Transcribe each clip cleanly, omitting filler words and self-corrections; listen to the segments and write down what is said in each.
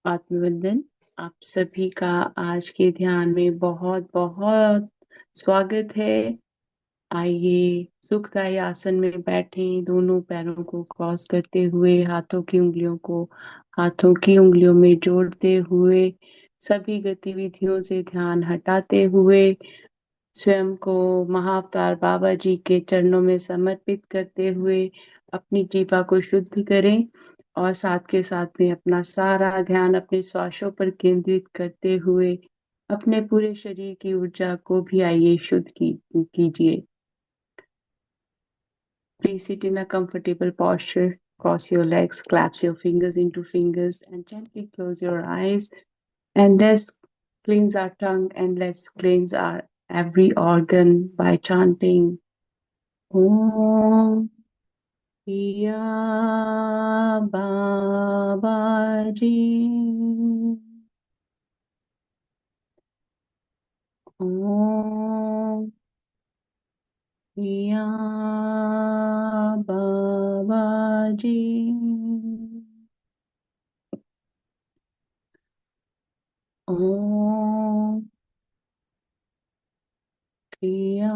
आत्मवंदन। आप सभी का आज के ध्यान में बहुत बहुत स्वागत है। आइए सुखदायी आसन में बैठे, दोनों पैरों को क्रॉस करते हुए हाथों की उंगलियों को हाथों की उंगलियों में जोड़ते हुए, सभी गतिविधियों से ध्यान हटाते हुए स्वयं को महाअवतार बाबा जी के चरणों में समर्पित करते हुए अपनी जीवा को शुद्ध करें और साथ के साथ में अपना सारा ध्यान अपने श्वासों पर केंद्रित करते हुए अपने पूरे शरीर की ऊर्जा को भी आइए शुद्ध कीजिए। Please sit in a comfortable posture. Cross your legs, clasp your fingers into fingers, and gently close your eyes. And let's cleanse our tongue and let's cleanse our every organ by chanting Om Priya Babaji. Om Priya Babaji. Om Priya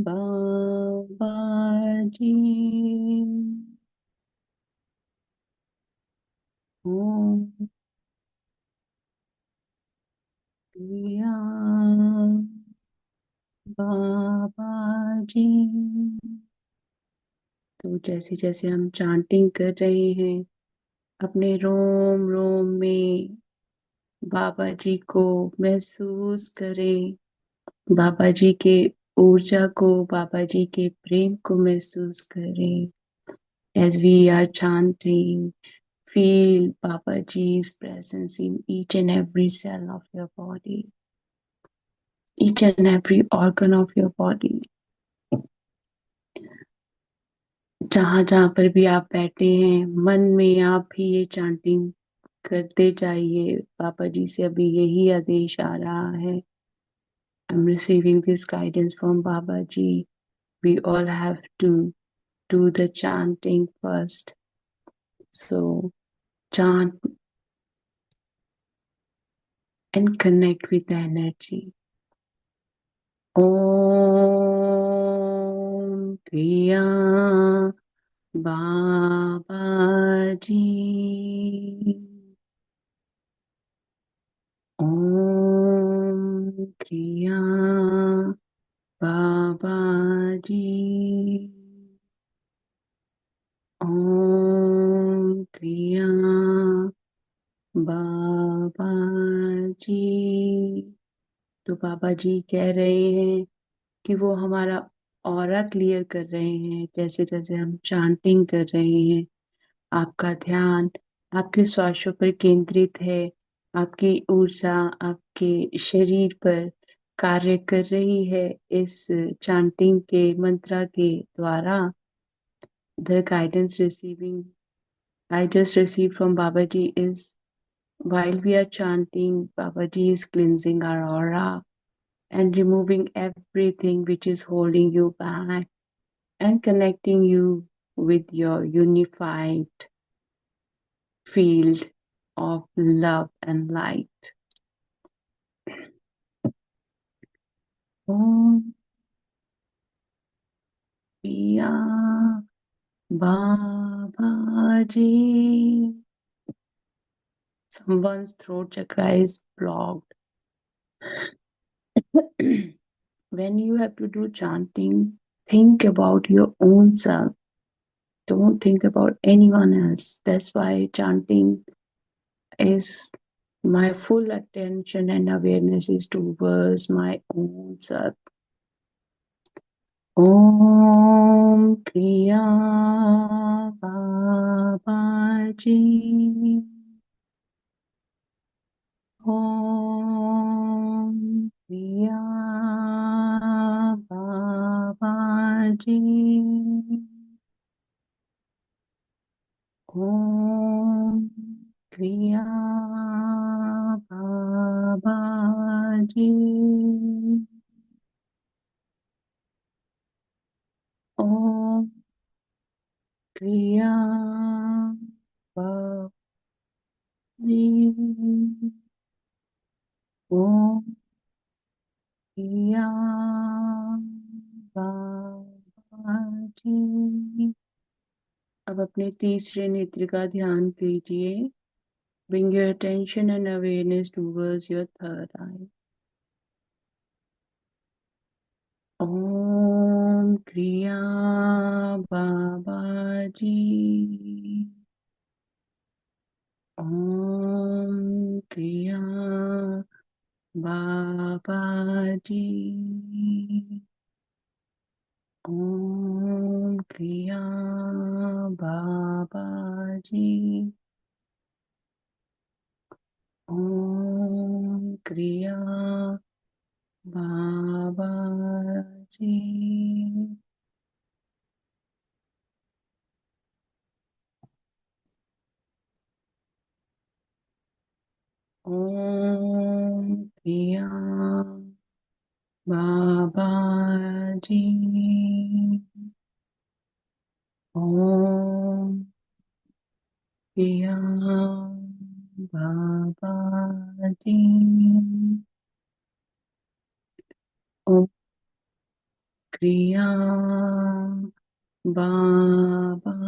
Babaji. Om Priya Babaji. तो जैसे जैसे हम chanting कर रहे हैं, अपने रोम रोम में बाबा जी को महसूस करें, बाबा जी के ऊर्जा को, बाबा जी के प्रेम को महसूस करें। As we are chanting, feel Babaji's presence in each and every cell of your body, each and every organ of your body. जहां जहां पर भी आप बैठे हैं, मन में आप भी ये चांटिंग करते जाइए। बाबा जी से अभी यही आदेश आ रहा है। I'm receiving this guidance from Baba Ji. We all have to do the chanting first. So chant and connect with the energy. Om Kriya Babaji. Om Kriya Babaji. Om Kriya Babaji. तो बाबा जी कह रहे हैं कि वो हमारा aura clear कर रहे हैं। जैसे जैसे हम चांटिंग कर रहे हैं, आपका ध्यान आपके श्वासों पर केंद्रित है, आपकी ऊर्जा आपके शरीर पर कार्य कर रही है। इस चांटिंग के मंत्रा के द्वारा the guidance receiving I just received from Babaji is, while we are chanting, Babaji is cleansing our aura and removing everything which is holding you back and connecting you with your unified field of love and light. Om Priya Babaji. Someone's throat chakra is blocked. When you have to do chanting, think about your own self. Don't think about anyone else. That's why chanting is my full attention and awareness is towards my own self. Om Kriya Babaji. Om Kriya Babaji. Om Kriya Babaji. Om Kriya Babaji. अब अपने तीसरे नेत्र का ध्यान कीजिए. Bring your attention and awareness towards your third eye. Om Kriya Babaji. Om Kriya Babaji. Om Kriya Babaji. Om Kriya Babaji. Om Kriya Babaji. Om Kriya Babaji. Om Kriya Babaji.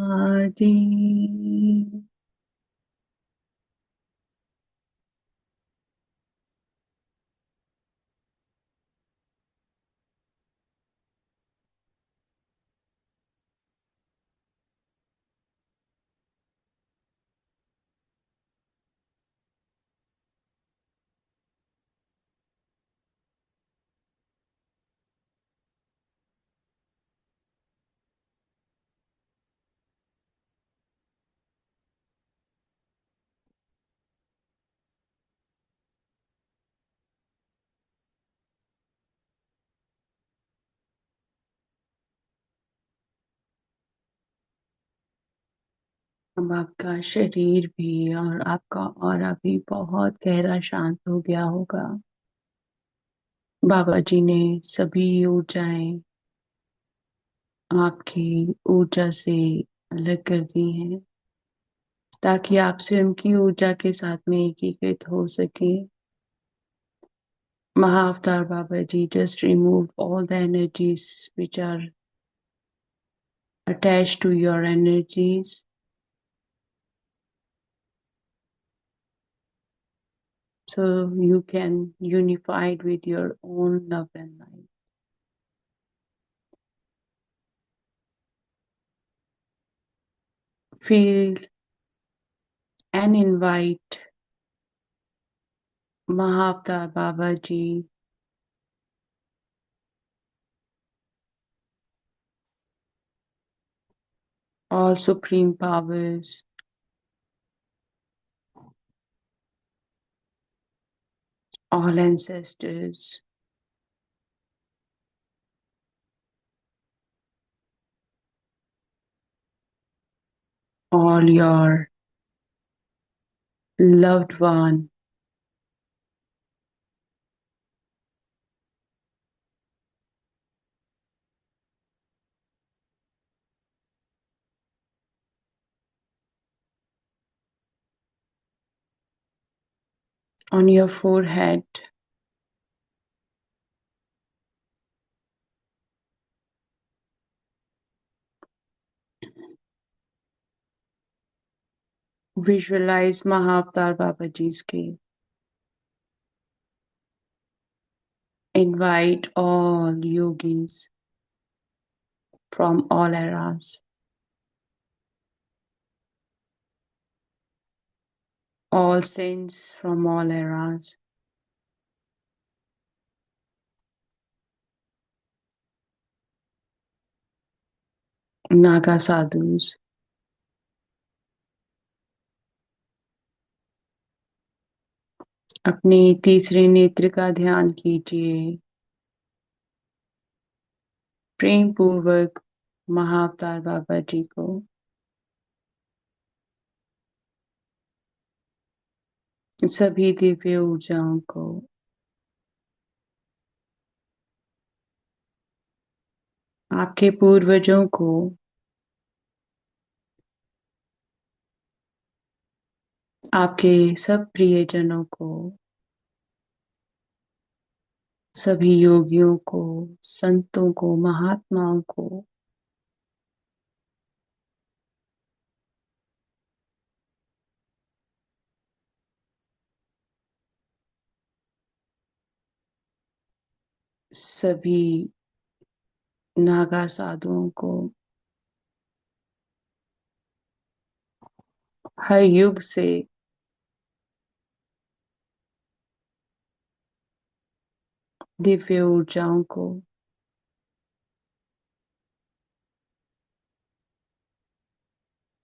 अब आपका शरीर भी और आपका ऑरा भी बहुत गहरा शांत हो गया होगा. बाबा जी ने सभी ऊर्जाएं आपकी ऊर्जा से अलग कर दी हैं ताकि आप स्वयं की ऊर्जा के साथ में एकीकृत हो सके. महाअवतार बाबा जी just remove all the energies which are attached to your energies, so you can unify it with your own love and light. Feel and invite Mahavatar Babaji, all supreme powers, all ancestors, all your loved one, on your forehead. Visualize Mahavatar Babaji's cave. Invite all yogis from all eras, all saints from all eras, Naga sadhus, अपने तीसरे नेत्र का ध्यान कीजिए. प्रेम पूर्वक महाअवतार बाबा जी को सभी दिव्य ऊर्जाओं को आपके पूर्वजों को आपके सब प्रियजनों को सभी योगियों को संतों को महात्माओं को सभी नागा साधुओं को हर युग से दिव्य ऊर्जाओं को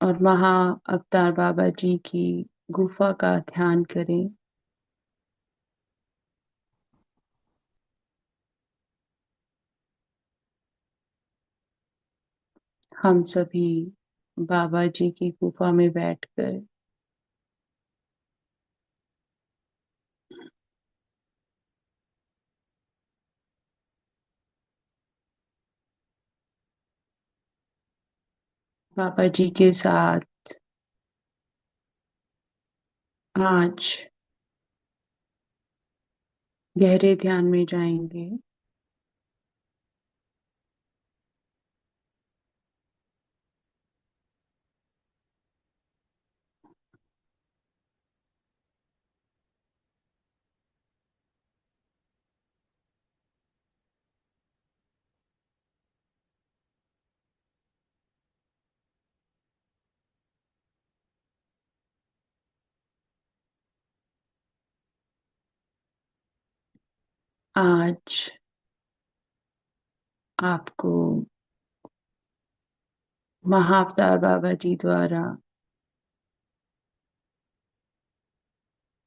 और महा अवतार बाबा जी की गुफा का ध्यान करें। हम सभी बाबा जी की गुफा में बैठकर बाबा जी के साथ आज गहरे ध्यान में जाएंगे। आज आपको महाअवतार बाबा जी द्वारा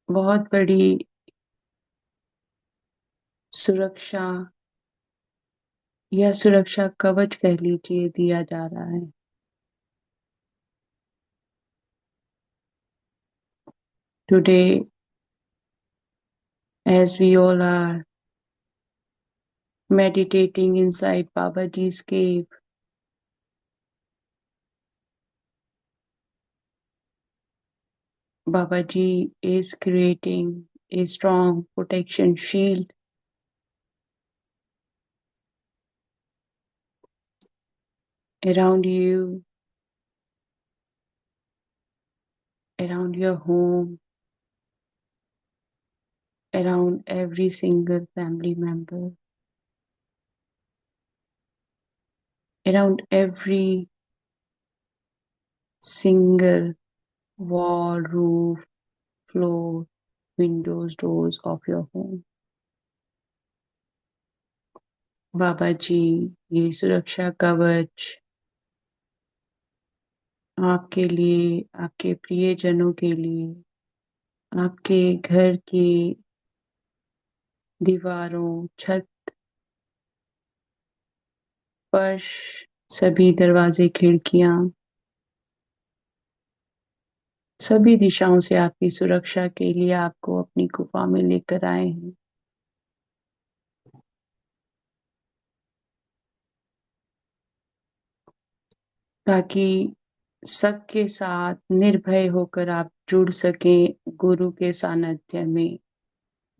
बहुत बड़ी सुरक्षा या सुरक्षा कवच कह लीजिए दिया जा रहा है। Today, as we all are meditating inside Babaji's cave, Babaji is creating a strong protection shield around you, around your home, around every single family member, around every single wall, roof, floor, windows, doors of your home. बाबा जी ये सुरक्षा कवच आपके लिए, आपके प्रियजनों के लिए, आपके घर की दीवारों, छत, फर्श, सभी दरवाजे, खिड़कियां, सभी दिशाओं से आपकी सुरक्षा के लिए आपको अपनी गुफा में लेकर आए हैं। ताकि सबके साथ निर्भय होकर आप जुड़ सकें गुरु के सानिध्य में।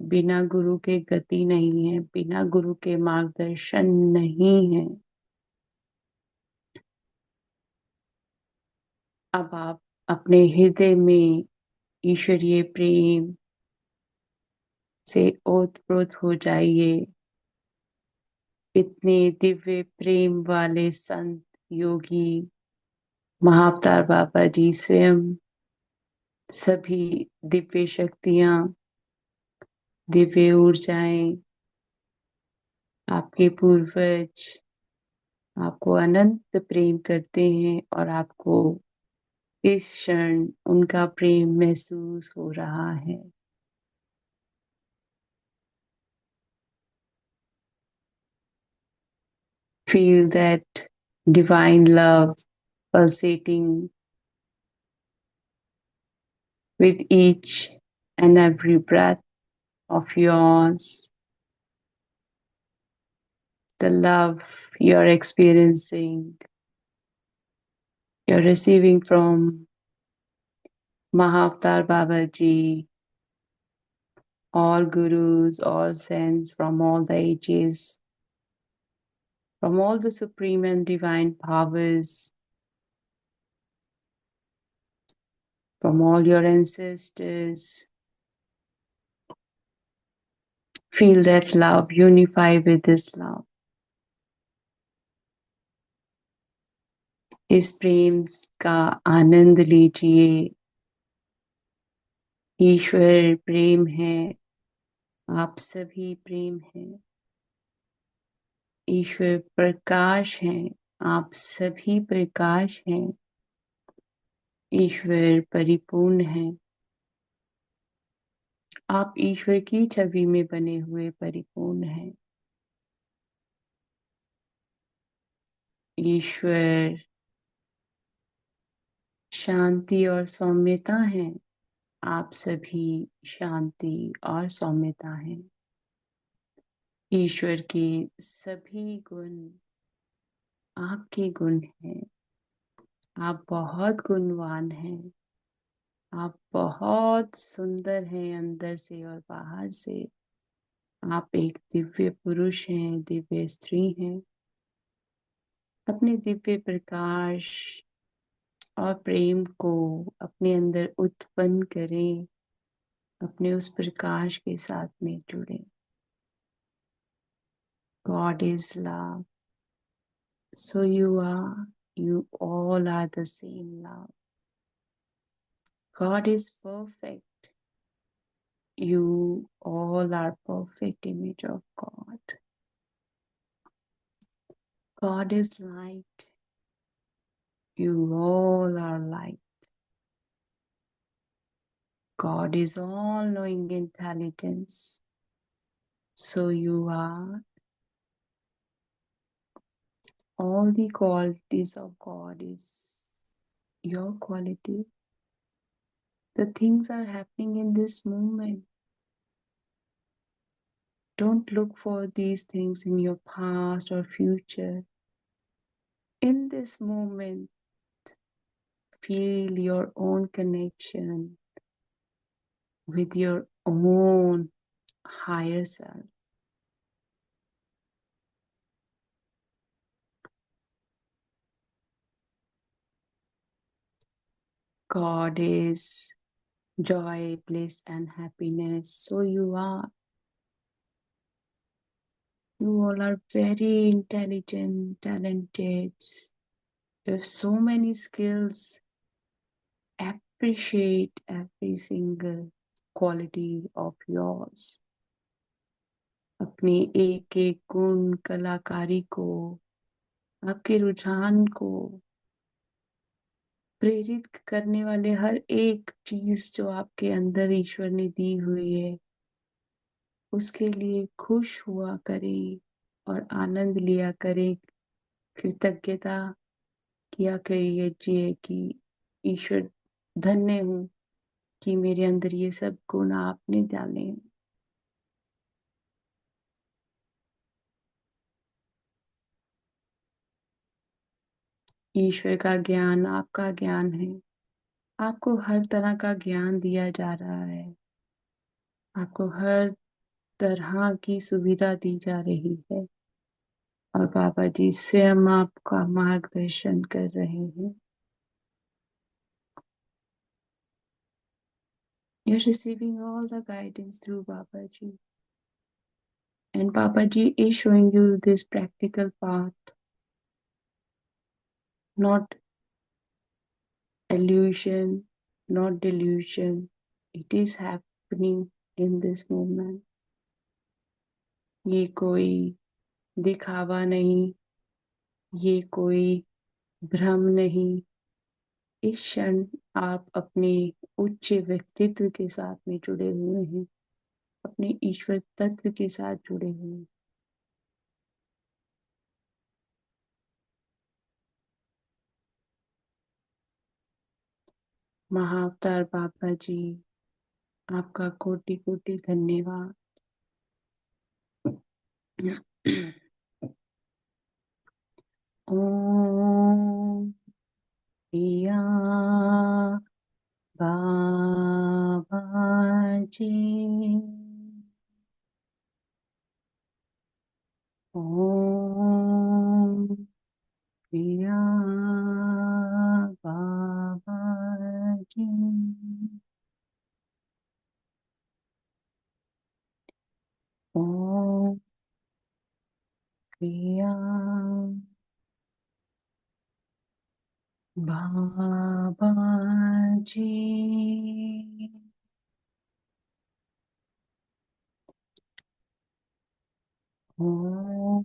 बिना गुरु के गति नहीं है, बिना गुरु के मार्गदर्शन नहीं है। अब आप अपने हृदय में ईश्वरीय प्रेम से ओतप्रोत हो जाइए। इतने दिव्य प्रेम वाले संत, योगी, महाअवतार बाबा जी स्वयं, सभी दिव्य शक्तियां, दिव्य ऊर्जाएं, आपके पूर्वज आपको अनंत प्रेम करते हैं और आपको इस क्षण उनका प्रेम महसूस हो रहा है। Feel that divine love pulsating with each and every breath of yours. The love you're experiencing, you're receiving from Mahavatar Babaji, all gurus, all saints from all the ages, from all the supreme and divine powers, from all your ancestors, Feel that love, unify with this love. इस प्रेम का आनंद लीजिए। ईश्वर प्रेम है, आप सभी प्रेम हैं। ईश्वर प्रकाश है, आप सभी प्रकाश हैं। ईश्वर परिपूर्ण है, आप ईश्वर की छवि में बने हुए परिपूर्ण हैं। ईश्वर शांति और सौम्यता है, आप सभी शांति और सौम्यता हैं। ईश्वर के सभी गुण आपके गुण हैं। आप बहुत गुणवान हैं। आप बहुत सुंदर हैं अंदर से और बाहर से। आप एक दिव्य पुरुष हैं, दिव्य स्त्री हैं। अपने दिव्य प्रकाश और प्रेम को अपने अंदर उत्पन्न करें। अपने उस प्रकाश के साथ में जुड़ें। God is love. So you all are the same love. God is perfect. You all are perfect image of God. God is light. You all are light. God is all knowing intelligence. So you are. All the qualities of God is your quality. The things are happening in this moment. Don't look for these things in your past or future. In this moment, feel your own connection with your own higher self. God is joy, bliss, and happiness. So you are. You all are very intelligent, talented. You have so many skills. Appreciate every single quality of yours. अपने एक एक गुण, कलाकारी को, आपके रुझान को प्रेरित करने वाले हर एक चीज जो आपके अंदर ईश्वर ने दी हुई है, उसके लिए खुश हुआ करें और आनंद लिया करें। कृतज्ञता किया करिए कि ईश्वर धन्य हूँ कि मेरे अंदर ये सब गुण आपने डाले हैं। ईश्वर का ज्ञान आपका ज्ञान है। आपको हर तरह का ज्ञान दिया जा रहा है। आपको हर तरह की सुविधा दी जा रही है और बाबा जी स्वयं आपका मार्गदर्शन कर रहे हैं। You're receiving all the guidance through Baba Ji. And Baba Ji is showing you this practical path, not illusion, not delusion. It is happening in this moment. ये कोई दिखावा नहीं, ये कोई भ्रम नहीं। इस क्षण आप अपने उच्च व्यक्तित्व के साथ में जुड़े हुए हैं, अपने ईश्वर तत्व के साथ जुड़े हुए हैं। महाअवतार बाबा जी, आपका कोटि कोटि धन्यवाद। ओम प्रिया बाबा जी, ओम प्रिया बाबा जी, प्रिया बाबा जी ओ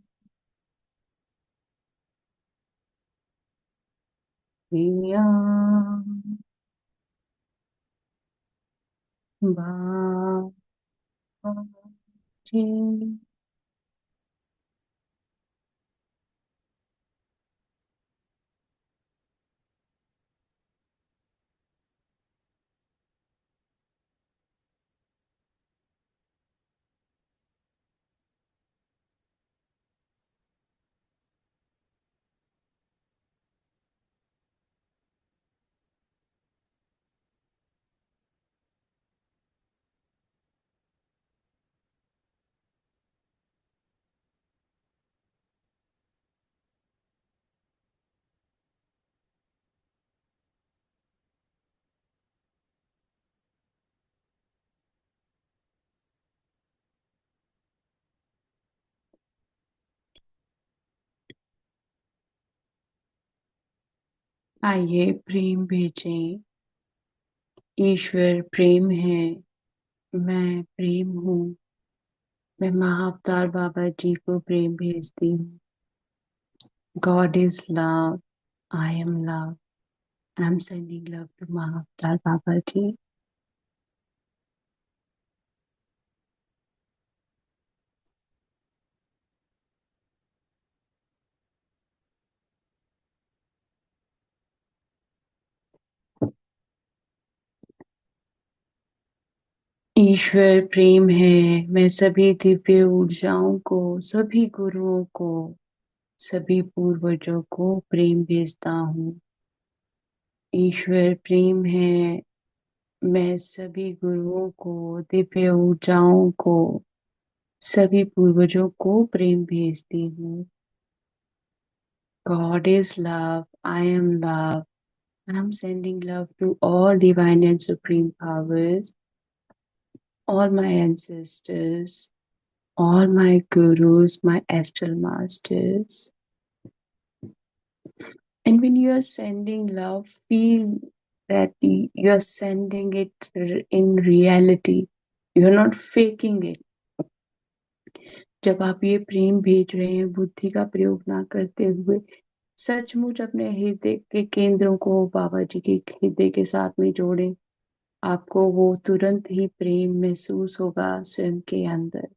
प्रिया बाबा जी। आइए प्रेम भेजें। ईश्वर प्रेम है। मैं प्रेम हूँ। मैं महाअवतार बाबा जी को प्रेम भेजती हूँ। God is love. I am love. I am sending love to Mahavatar Baba ji. ईश्वर प्रेम है। मैं सभी दिव्य ऊर्जाओं को, सभी गुरुओं को, सभी पूर्वजों को प्रेम भेजता हूँ। ईश्वर प्रेम है। मैं सभी गुरुओं को, दिव्य ऊर्जाओं को, सभी पूर्वजों को प्रेम भेजती हूँ। God is love. I am love. I am sending love to all divine and supreme powers, all my ancestors, all my gurus, my astral masters. And when you are sending love, feel that you are sending it in reality. You are not faking it. जब आप ये प्रेम भेज रहे हैं बुद्धि का प्रयोग ना करते हुए, सचमुच अपने हृदय के केंद्रों को बाबा जी के हृदय के साथ में जोड़ें। आपको वो तुरंत ही प्रेम महसूस होगा स्वयं के अंदर।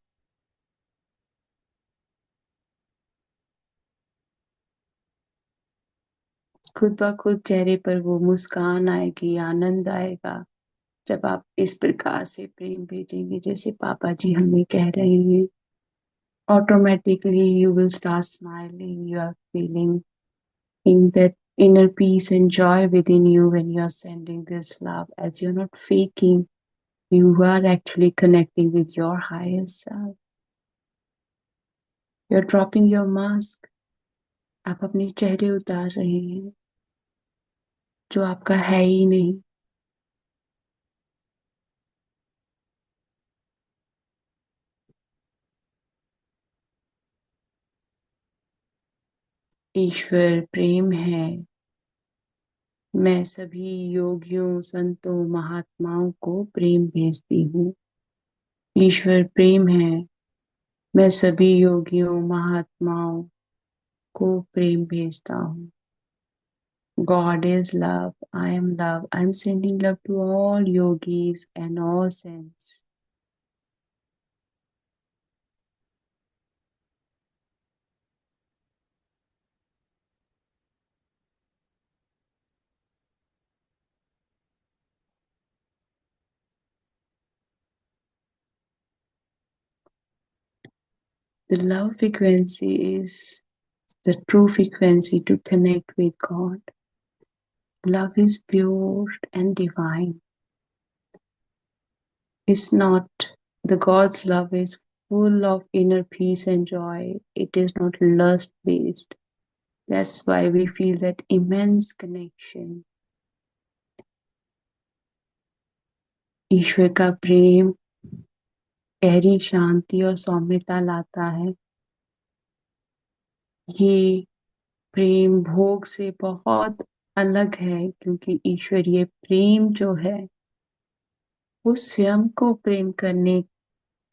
खुद ब खुद चेहरे पर वो मुस्कान आएगी, आनंद आएगा जब आप इस प्रकार से प्रेम भेजेंगे जैसे पापा जी हमें कह रहे हैं। Automatically you will start smiling. You are feeling in that inner peace and joy within you when you are sending this love, as you're not faking. You are actually connecting with your higher self. You're dropping your mask. आप अपने चेहरे उतार रहे हैं जो आपका है ही नहीं। ईश्वर प्रेम है। मैं सभी योगियों, संतों, महात्माओं को प्रेम भेजती हूँ। ईश्वर प्रेम है। मैं सभी योगियों, महात्माओं को प्रेम भेजता हूँ। God is love. I am love. I am sending love to all yogis and all saints. The love frequency is the true frequency to connect with God. Love is pure and divine. It's not, the God's love is full of inner peace and joy. It is not lust based. That's why we feel that immense connection. ईश्वर का प्रेम गहरी शांति और सौम्यता लाता है। ये प्रेम भोग से बहुत अलग है, क्योंकि ईश्वरीय प्रेम जो है वो स्वयं को प्रेम करने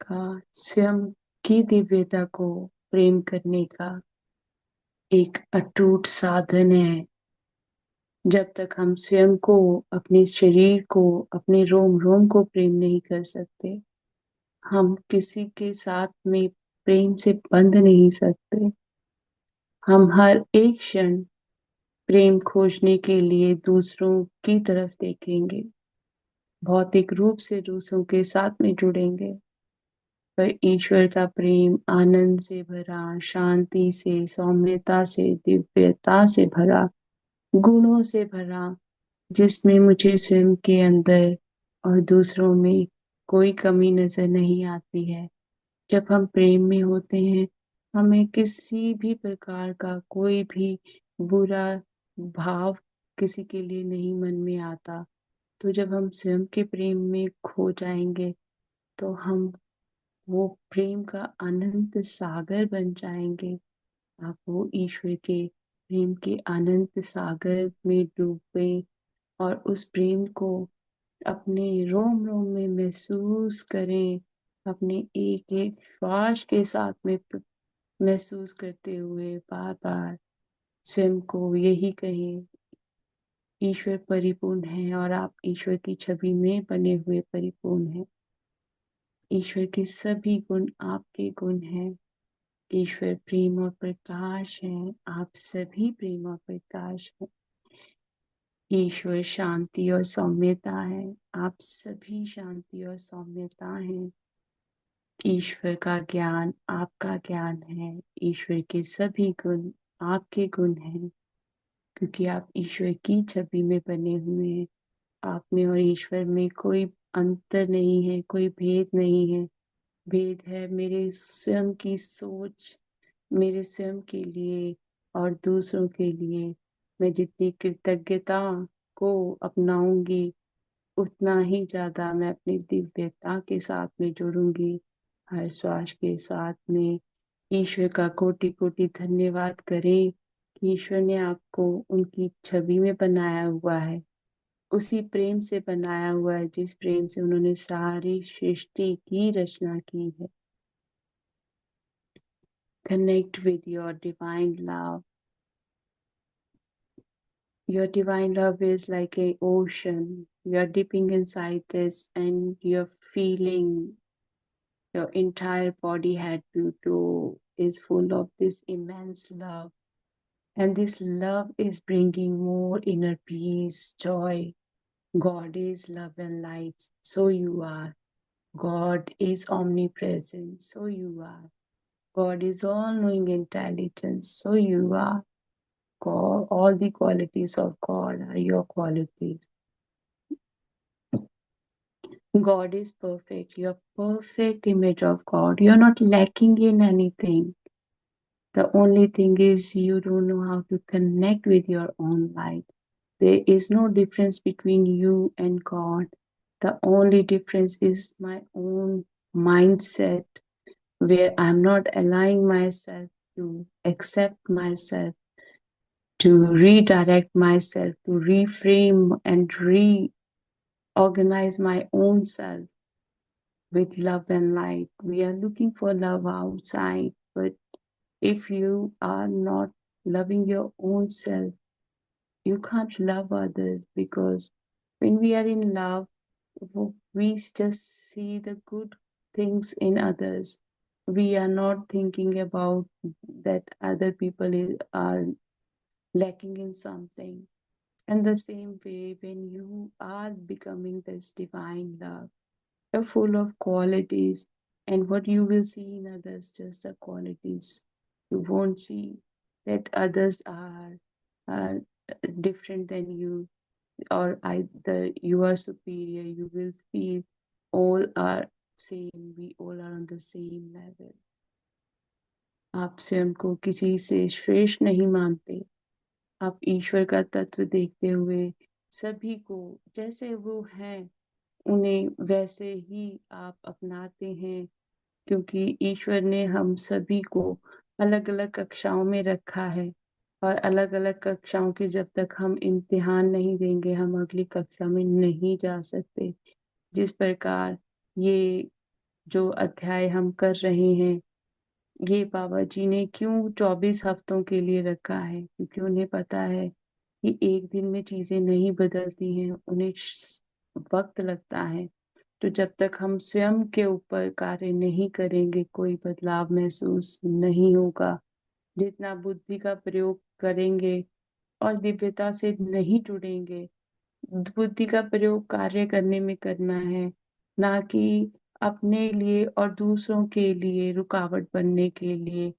का, स्वयं की दिव्यता को प्रेम करने का एक अटूट साधन है। जब तक हम स्वयं को, अपने शरीर को, अपने रोम रोम को प्रेम नहीं कर सकते, हम किसी के साथ में प्रेम से बंध नहीं सकते। हम हर एक क्षण प्रेम खोजने के लिए दूसरों की तरफ देखेंगे, भौतिक रूप से दूसरों के साथ में जुड़ेंगे, पर ईश्वर का प्रेम आनंद से भरा, शांति से, सौम्यता से, दिव्यता से भरा, गुणों से भरा, जिसमें मुझे स्वयं के अंदर और दूसरों में कोई कमी नजर नहीं आती है। जब हम प्रेम में होते हैं, हमें किसी भी प्रकार का कोई भी बुरा भाव किसी के लिए नहीं मन में आता। तो जब हम स्वयं के प्रेम में खो जाएंगे, तो हम वो प्रेम का अनंत सागर बन जाएंगे। आप वो ईश्वर के प्रेम के अनंत सागर में डूबे और उस प्रेम को अपने रोम रोम में महसूस करें, अपने एक एक श्वास के साथ में महसूस करते हुए बार बार स्वयं को यही कहें, ईश्वर परिपूर्ण है और आप ईश्वर की छवि में बने हुए परिपूर्ण हैं। ईश्वर के सभी गुण आपके गुण हैं। ईश्वर प्रेम और प्रकाश है, आप सभी प्रेम और प्रकाश हैं। ईश्वर शांति और सौम्यता है, आप सभी शांति और सौम्यता हैं। ईश्वर का ज्ञान आपका ज्ञान है। ईश्वर के सभी गुण आपके गुण हैं, क्योंकि आप ईश्वर की छवि में बने हुए हैं। आप में और ईश्वर में कोई अंतर नहीं है, कोई भेद नहीं है। भेद है मेरे स्वयं की सोच, मेरे स्वयं के लिए और दूसरों के लिए। मैं जितनी कृतज्ञता को अपनाऊंगी, उतना ही ज्यादा मैं अपनी दिव्यता के साथ में जुड़ूंगी। हर श्वास के साथ में ईश्वर का कोटि कोटि धन्यवाद करें कि ईश्वर ने आपको उनकी छवि में बनाया हुआ है, उसी प्रेम से बनाया हुआ है जिस प्रेम से उन्होंने सारी सृष्टि की रचना की है। Connect with your divine love. Your divine love is like an ocean. You're dipping inside this and you're feeling your entire body head to toe is full of this immense love. And this love is bringing more inner peace, joy. God is love and light. So you are. God is omnipresent. So you are. God is all knowing intelligence. So you are. God, all the qualities of God are your qualities. God is perfect. You're perfect image of God. You're not lacking in anything. The only thing is you don't know how to connect with your own light. There is no difference between you and God. The only difference is my own mindset, where I'm not allowing myself to accept myself, to redirect myself, to reframe and reorganize my own self with love and light. We are looking for love outside, but if you are not loving your own self, you can't love others, because when we are in love, we just see the good things in others. We are not thinking about that other people are lacking in something. And the same way, when you are becoming this divine love, you're full of qualities, and what you will see in others, just the qualities. You won't see that others are different than you, or either you are superior. You will feel all are same, we all are on the same level. आप स्वयं को किसी से श्रेष्ठ नहीं मानते। आप ईश्वर का तत्व देखते हुए सभी को जैसे वो हैं, उन्हें वैसे ही आप अपनाते हैं, क्योंकि ईश्वर ने हम सभी को अलग अलग कक्षाओं में रखा है, और अलग अलग कक्षाओं के जब तक हम इम्तिहान नहीं देंगे हम अगली कक्षा में नहीं जा सकते। जिस प्रकार ये जो अध्याय हम कर रहे हैं, ये बाबा जी ने क्यों 24 हफ्तों के लिए रखा है, क्योंकि उन्हें पता है कि एक दिन में चीजें नहीं बदलती हैं, उन्हें वक्त लगता है। तो जब तक हम स्वयं के ऊपर कार्य नहीं करेंगे कोई बदलाव महसूस नहीं होगा। जितना बुद्धि का प्रयोग करेंगे और दिव्यता से नहीं जुड़ेंगे, बुद्धि का प्रयोग कार्य करने में करना है, ना कि अपने लिए और दूसरों के लिए रुकावट बनने के लिए।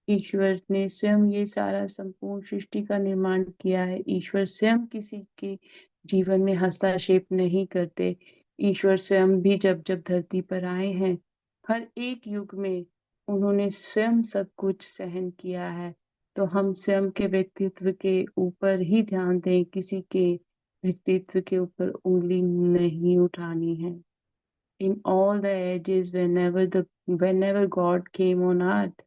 ईश्वर ने स्वयं ये सारा संपूर्ण सृष्टि का निर्माण किया है। ईश्वर स्वयं किसी के जीवन में हस्तक्षेप नहीं करते। ईश्वर स्वयं भी जब जब धरती पर आए हैं, हर एक युग में उन्होंने स्वयं सब कुछ सहन किया है। तो हम स्वयं के व्यक्तित्व के ऊपर ही ध्यान दें, किसी के व्यक्तित्व के ऊपर उंगली नहीं उठानी है। In all the ages, whenever God came on earth,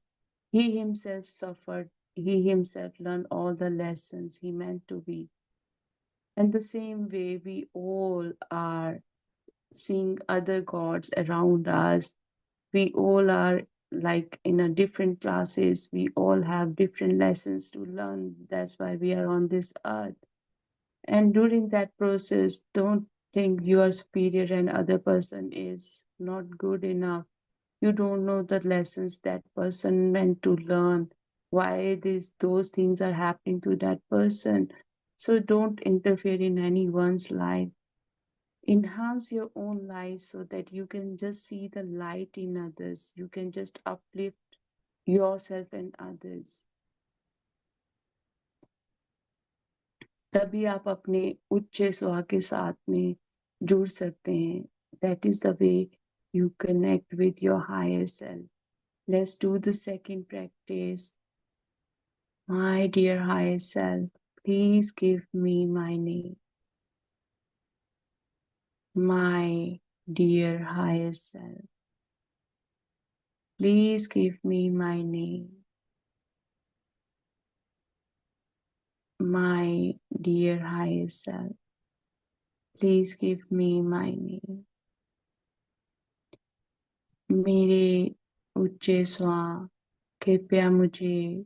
He Himself suffered. He Himself learned all the lessons He meant to be. And the same way, we all are seeing other gods around us. We all are like in a different classes. We all have different lessons to learn. That's why we are on this earth. And during that process, don't think you are superior and other person is not good enough. You don't know the lessons that person meant to learn, why those things are happening to that person. So don't interfere in anyone's life. Enhance your own life so that you can just see the light in others. You can just uplift yourself and others. तभी आप अपने उच्च स्व के साथ में जुड़ सकते हैं। That is the way you connect with your higher self. Let's do the second practice. My dear higher self, please give me my name. My dear higher self, please give me my name. My dear higher self, please give me my name. मेरे उच्च स्व कृपया मुझे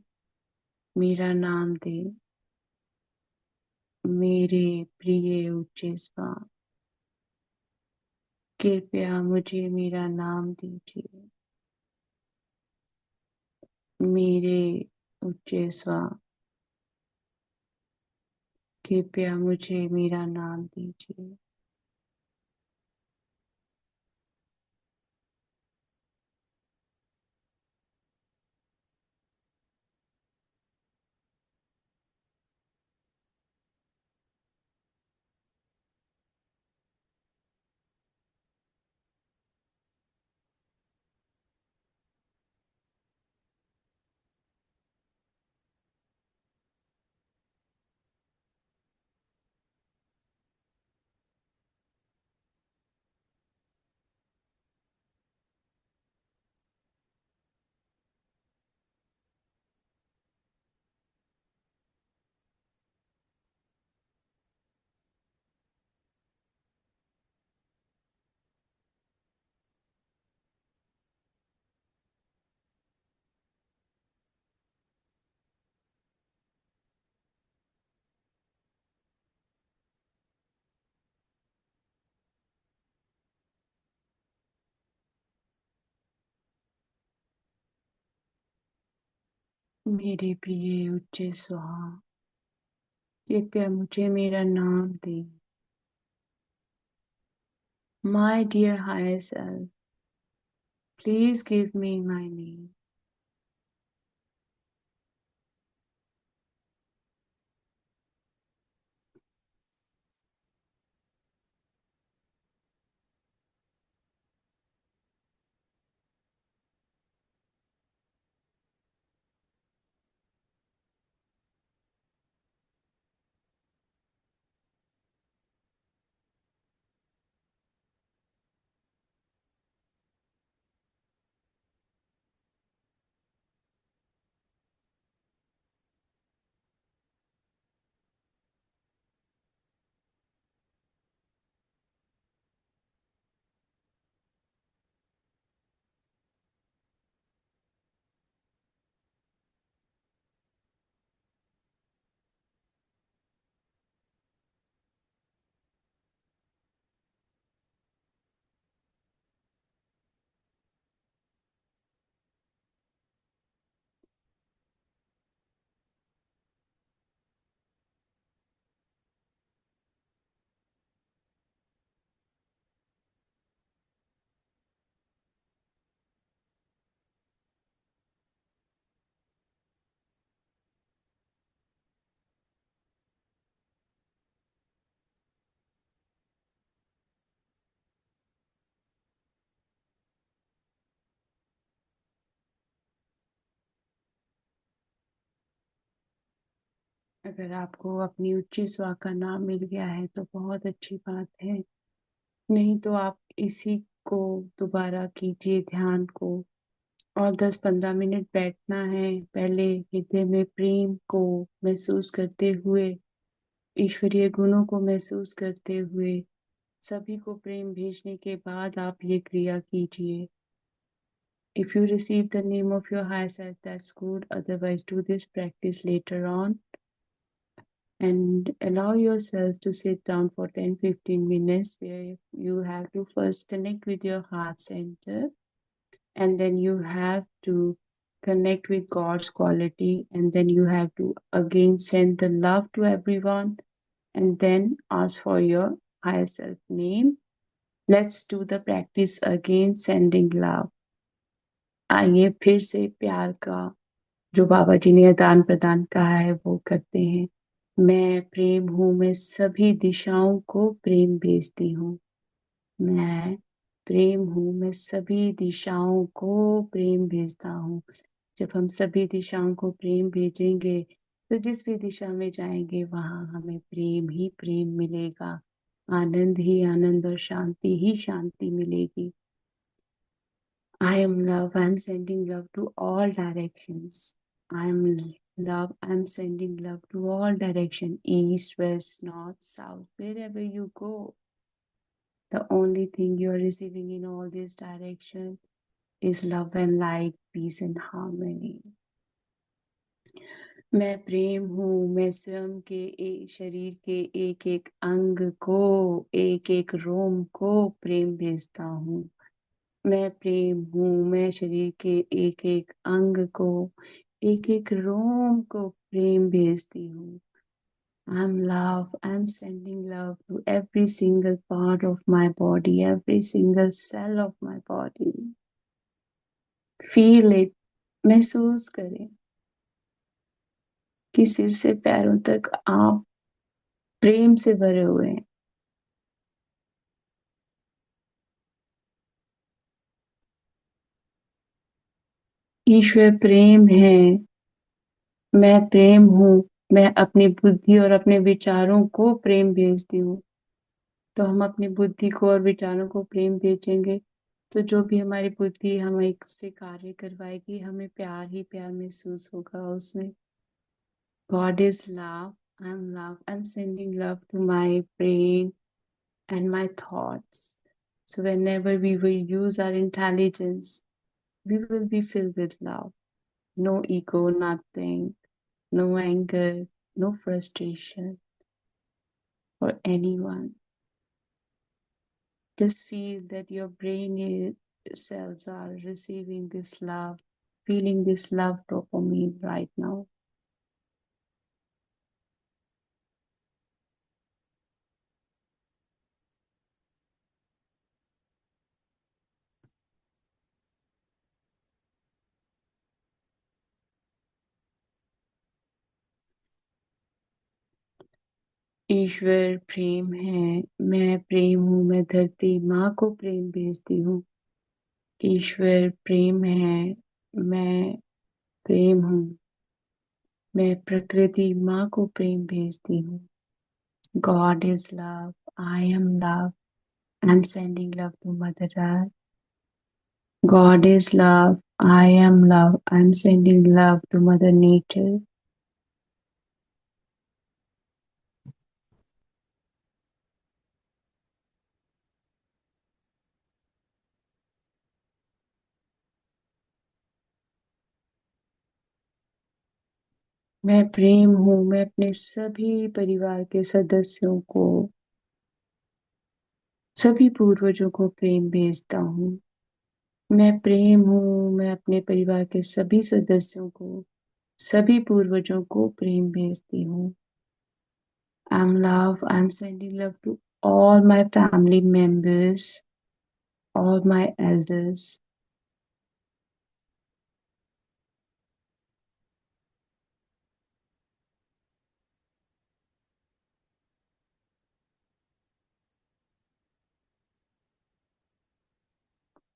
मेरा नाम दे। मेरे प्रिय उच्च स्व कृपया मुझे मेरा नाम दीजिए। मेरे उच्च स्व कृपया मुझे मेरा नाम दीजिए। मेरे प्रिय उच्च स्व कृपया मुझे मेरा नाम दे। My dear higher self, please give me my name. अगर आपको अपनी उच्च स्वा का नाम मिल गया है तो बहुत अच्छी बात है। नहीं तो आप इसी को दोबारा कीजिए ध्यान को। और 10-15 मिनट बैठना है। पहले हृदय में प्रेम को महसूस करते हुए, ईश्वरीय गुणों को महसूस करते हुए, सभी को प्रेम भेजने के बाद आप ये क्रिया कीजिए। If you receive the name of your higher self, that's good. Otherwise, do this practice later on and allow yourself to sit down for 10-15 minutes where you have to first connect with your heart center, and then you have to connect with God's quality, and then you have to again send the love to everyone, and then ask for your higher self name. Let's do the practice again, sending love. आइए फिर से प्यार का जो बाबा जी ने आदान प्रदान कहा है वो करते हैं। मैं प्रेम हूँ, मैं सभी दिशाओं को प्रेम भेजती हूँ। मैं प्रेम हूँ, मैं सभी दिशाओं को प्रेम भेजता हूँ। जब हम सभी दिशाओं को प्रेम भेजेंगे तो जिस भी दिशा में जाएंगे वहां हमें प्रेम ही प्रेम मिलेगा, आनंद ही आनंद और शांति ही शांति मिलेगी। I am love. I am sending love to all directions. I am love. I am sending love to all direction, east, west, north, south, wherever you go. The only thing you are receiving in all these directions is love and light, peace and harmony. मैं प्रेम हूँ, मैं स्वयं के शरीर के एक एक अंग को, एक एक रोम को प्रेम भेजता हूँ। मैं प्रेम हूँ, मैं शरीर के एक एक अंग को, एक एक रोम को प्रेम भेजती हूँ। I'm love. I'm sending love to every single part of my body, every single cell of my body. Feel it. महसूस करें कि सिर से पैरों तक आप प्रेम से भरे हुए हैं। ईश्वर प्रेम है। मैं प्रेम हूँ। मैं अपनी बुद्धि और अपने विचारों को प्रेम भेजती हूँ। तो हम अपनी बुद्धि को और विचारों को प्रेम भेजेंगे तो जो भी हमारी बुद्धि हमें से कार्य करवाएगी हमें प्यार ही प्यार महसूस होगा उसमें। God is love. I'm love. I'm sending love to my brain and my thoughts. So whenever we will use our intelligence, we will be filled with love. No ego, nothing, no anger, no frustration for anyone. Just feel that your cells are receiving this love, feeling this love dopamine right now. ईश्वर प्रेम है। मैं प्रेम हूँ। मैं धरती माँ को प्रेम भेजती हूँ। ईश्वर प्रेम है। मैं प्रेम हूँ। मैं प्रकृति माँ को प्रेम भेजती हूँ। God is love. I am love. I'm sending love to Mother Earth. God is love. I am love. I'm sending love to Mother Nature. मैं प्रेम हूँ। मैं अपने सभी परिवार के सदस्यों को, सभी पूर्वजों को प्रेम भेजता हूँ। मैं प्रेम हूँ। मैं अपने परिवार के सभी सदस्यों को, सभी पूर्वजों को प्रेम भेजती हूँ। I'm love. I'm sending love to all my family members, all my elders.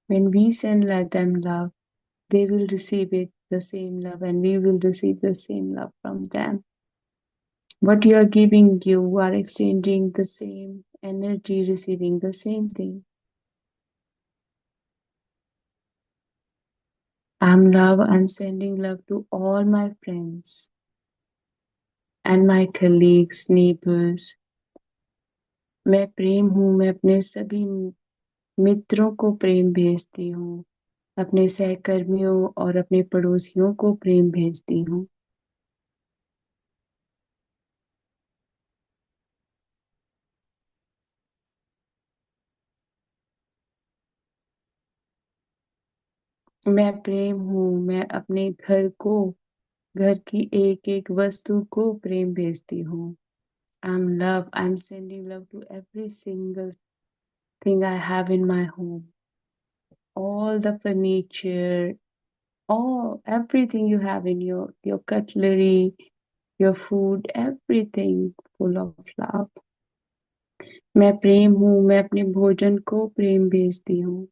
When we send let them love, they will receive it the same love and we will receive the same love from them. What you are giving, you are exchanging the same energy, receiving the same thing. I'm love. I'm sending love to all my friends and my colleagues, neighbors. मैं प्रेम हूँ, मैं अपने सभी मित्रों को प्रेम भेजती हूँ, अपने सहकर्मियों और अपने पड़ोसियों को प्रेम भेजती हूँ। मैं प्रेम हूँ, मैं अपने घर की एक एक वस्तु को प्रेम भेजती हूँ। I'm love. I'm sending love to every single thing I have in my home. All the furniture, all everything you have in your cutlery, your food, everything full of love. मैं प्रेम हूँ, मैं अपने भोजन को प्रेम भेजती हूँ।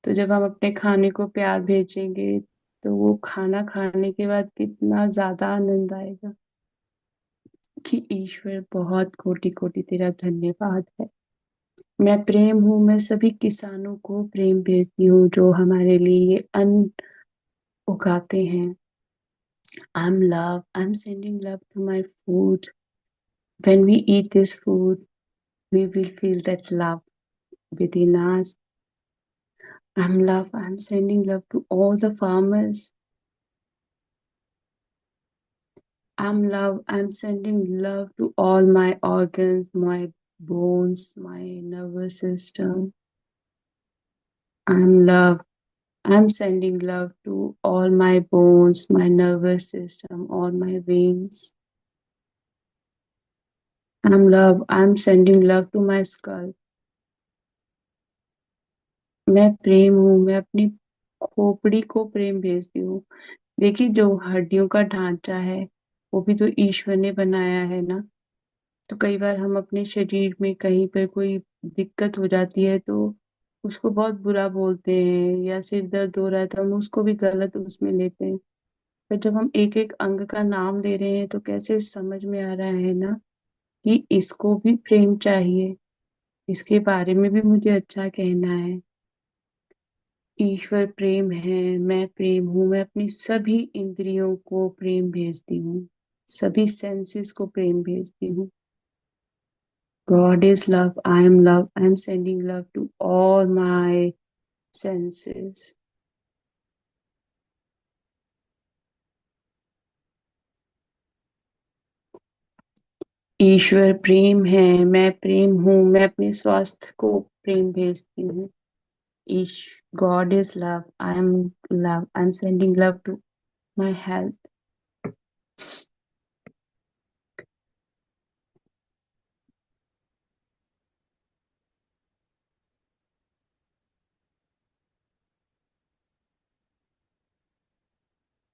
तो जब हम अपने खाने को प्यार भेजेंगे तो वो खाना खाने के बाद कितना ज्यादा आनंद आएगा कि ईश्वर बहुत कोटि कोटि तेरा धन्यवाद है। मैं प्रेम हूँ, मैं सभी किसानों को प्रेम भेजती हूँ जो हमारे लिए ये अन्न उगाते हैं। I'm love. I'm sending love to my food. When we eat this food, we will feel that love within us. I'm love. I'm sending love to all the farmers. I'm love. I'm sending love to all my organs, my bones, my nervous system. I'm love. I'm sending love to all my bones, my nervous system, all my veins. I'm love. I'm sending love to my skull. मैं प्रेम हूँ, मैं अपनी खोपड़ी को प्रेम भेजती हूँ। देखिए जो हड्डियों का ढांचा है वो भी तो ईश्वर ने बनाया है ना। तो कई बार हम अपने शरीर में कहीं पर कोई दिक्कत हो जाती है तो उसको बहुत बुरा बोलते हैं, या सिर दर्द हो रहा है तो हम उसको भी गलत उसमें लेते हैं। पर जब हम एक एक अंग का नाम ले रहे हैं तो कैसे समझ में आ रहा है ना कि इसको भी प्रेम चाहिए, इसके बारे में भी मुझे अच्छा कहना है। ईश्वर प्रेम है, मैं प्रेम हूँ, मैं अपनी सभी इंद्रियों को प्रेम भेजती हूँ, सभी सेंसेस को प्रेम भेजती हूँ। God is love, I am love, I am sending love to all my senses. ईश्वर प्रेम है, मैं प्रेम हूँ, मैं अपने स्वास्थ्य को प्रेम भेजती हूँ। ईश God is love, I am love, I am sending love to my health.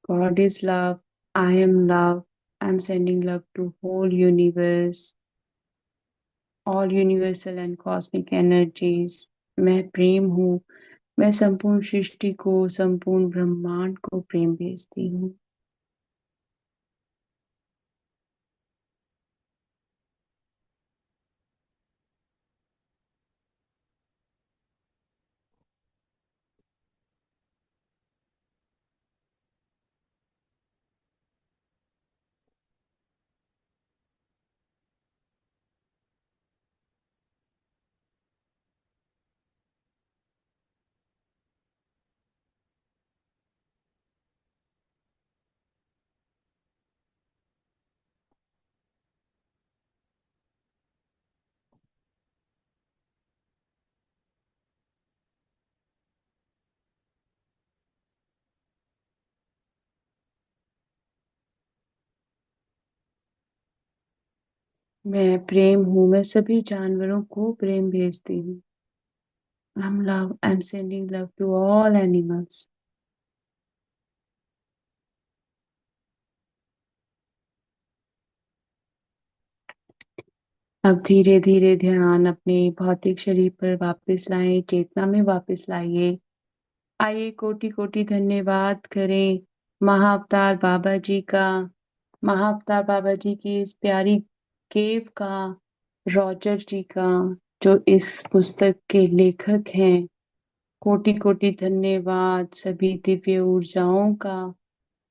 God is love, I am love, I am sending love to whole universe, all universal and cosmic energies. मैं प्रेम हूँ, मैं संपूर्ण सृष्टि को, संपूर्ण ब्रह्मांड को प्रेम भेजती हूँ। मैं प्रेम हूँ, मैं सभी जानवरों को प्रेम भेजती हूँ। I'm love, I'm sending love to all animals. अब धीरे धीरे ध्यान अपने भौतिक शरीर पर वापस लाएं, चेतना में वापस लाइए। आइए कोटि कोटि धन्यवाद करें महाअवतार बाबा जी का, महाअवतार बाबा जी की इस प्यारी केव का, रॉजर जी का, जो इस पुस्तक के लेखक हैं, कोटि कोटि धन्यवाद। सभी दिव्य ऊर्जाओं का,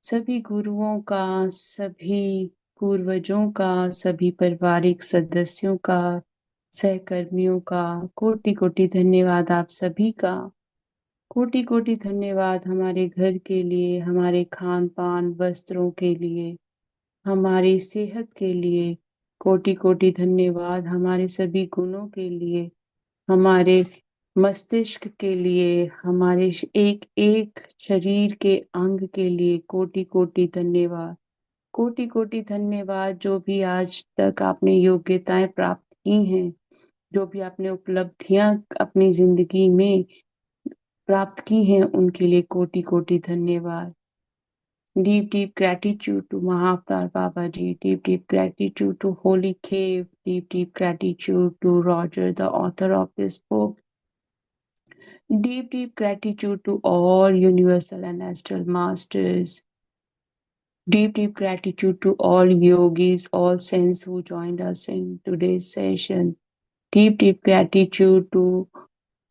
सभी गुरुओं का, सभी पूर्वजों का, सभी पारिवारिक सदस्यों का, सहकर्मियों का कोटि कोटि धन्यवाद। आप सभी का कोटि कोटि धन्यवाद। हमारे घर के लिए, हमारे खान पान वस्त्रों के लिए, हमारी सेहत के लिए कोटि कोटि धन्यवाद। हमारे सभी गुणों के लिए, हमारे मस्तिष्क के लिए, हमारे एक एक शरीर के अंग के लिए कोटि कोटि धन्यवाद। कोटि कोटि धन्यवाद। जो भी आज तक आपने योग्यताएं प्राप्त की हैं, जो भी आपने उपलब्धियां अपनी जिंदगी में प्राप्त की हैं, उनके लिए कोटि कोटि धन्यवाद। Deep, deep gratitude to Mahavtar Babaji. Deep, deep gratitude to Holy Cave. Deep, deep gratitude to Roger, the author of this book. Deep, deep gratitude to all universal and astral masters. Deep, deep gratitude to all yogis, all saints who joined us in today's session. Deep, deep gratitude to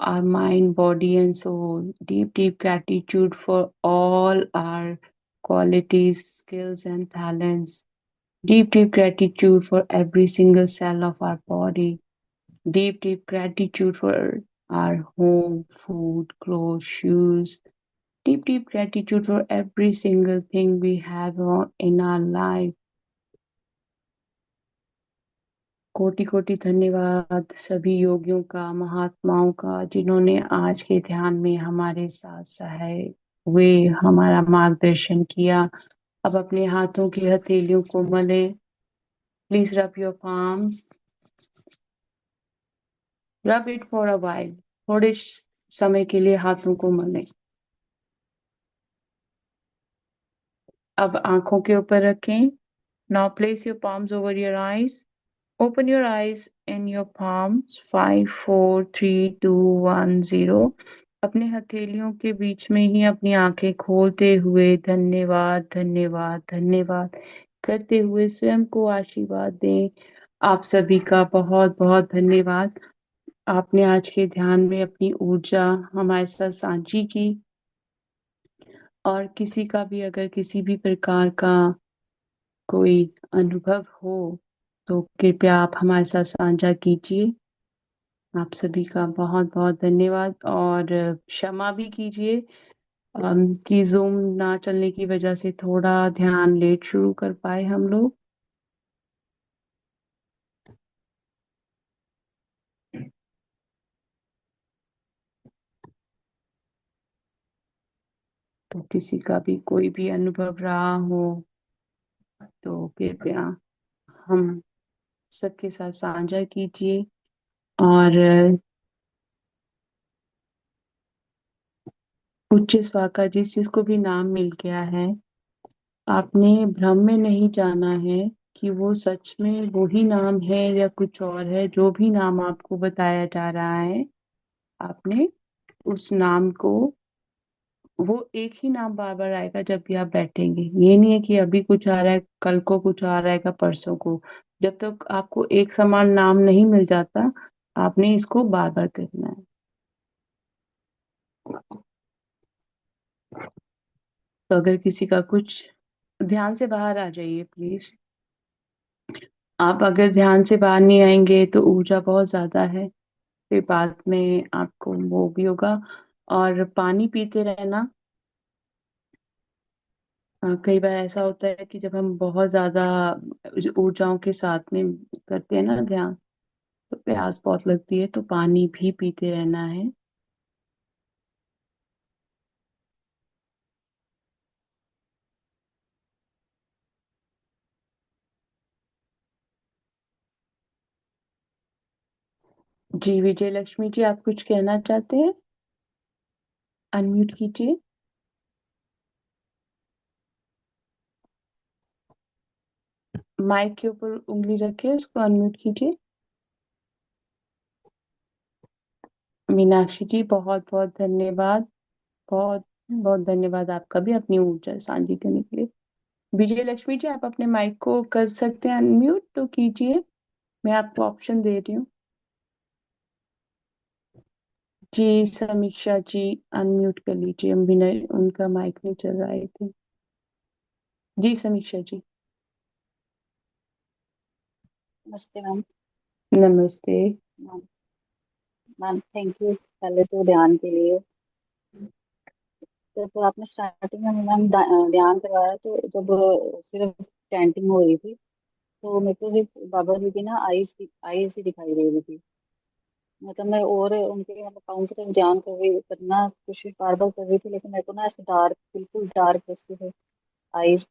our mind, body, and soul. Deep, deep gratitude for all our qualities, skills, and talents. Deep, deep gratitude for every single cell of our body. Deep, deep gratitude for our home, food, clothes, shoes. Deep, deep gratitude for every single thing we have in our life. कोटि कोटि धन्यवाद सभी योगियों का, महात्माओं का, जिन्होंने आज के ध्यान में हमारे साथ सहाय हुए, हमारा मार्गदर्शन किया। अब अपने हाथों की हथेलियों को मलें। Please rub your palms. Rub it for a while. थोड़े समय के लिए हाथों को मलें। अब आंखों के ऊपर रखें। Now place your palms over your eyes. Open your eyes in your palms. 5 4 3 2 1 0. अपने हथेलियों के बीच में ही अपनी आंखें खोलते हुए धन्यवाद धन्यवाद धन्यवाद करते हुए स्वयं को आशीर्वाद दें। आप सभी का बहुत बहुत धन्यवाद। आपने आज के ध्यान में अपनी ऊर्जा हमारे साथ साझी की, और किसी का भी अगर किसी भी प्रकार का कोई अनुभव हो तो कृपया आप हमारे साथ साझा कीजिए। आप सभी का बहुत बहुत धन्यवाद, और क्षमा भी कीजिए कि जूम ना चलने की वजह से थोड़ा ध्यान लेट शुरू कर पाए हम लोग। तो किसी का भी कोई भी अनुभव रहा हो तो कृपया हम सबके साथ साझा कीजिए। और उच्च स्वाका जिस जिसको भी नाम मिल गया है, आपने भ्रम में नहीं जाना है कि वो सच में वही नाम है या कुछ और है। जो भी नाम आपको बताया जा रहा है, आपने उस नाम को, वो एक ही नाम बार बार आएगा जब भी आप बैठेंगे। ये नहीं है कि अभी कुछ आ रहा है, कल को कुछ आ रहा है, परसों को। जब तक आपको एक समान नाम नहीं मिल जाता, आपने इसको बार बार करना है। तो अगर किसी का कुछ, ध्यान से बाहर आ जाइए प्लीज। आप अगर ध्यान से बाहर नहीं आएंगे तो ऊर्जा बहुत ज्यादा है, फिर बाद में आपको वो भी होगा। और पानी पीते रहना। कई बार ऐसा होता है कि जब हम बहुत ज्यादा ऊर्जाओं के साथ में करते हैं ना ध्यान, तो प्यास बहुत लगती है, तो पानी भी पीते रहना है। जी विजय लक्ष्मी जी, आप कुछ कहना चाहते हैं? अनम्यूट कीजिए। माइक के ऊपर उंगली रखे, उसको अनम्यूट कीजिए। मीनाक्षी जी, बहुत बहुत धन्यवाद। बहुत बहुत धन्यवाद आपका भी अपनी ऊर्जा साझी करने के लिए। विजय लक्ष्मी जी, आप अपने माइक को कर सकते हैं अनम्यूट, तो कीजिए। मैं आपको ऑप्शन दे रही हूँ। जी समीक्षा जी, अनम्यूट कर लीजिए, हम बिना, उनका माइक नहीं चल रहा है थे। जी समीक्षा जी। नमस्ते मैम। नमस्ते। मैम मैम, थैंक यू पहले तो ध्यान के लिए। तो आपने स्टार्टिंग में मैम ध्यान करवाया, तो जब सिर्फ चैंटिंग हो रही थी, तो मेरे को सिर्फ बाबा जी की ना आईज ही दिखाई दे रही थी। मतलब मैं और उनके मतलब पाँव की तरफ ध्यान करना कोशिश बार बार कर रही थी, लेकिन मेरे को ना ऐसे डार्क, बिल्कुल डार्क जैसे से आईज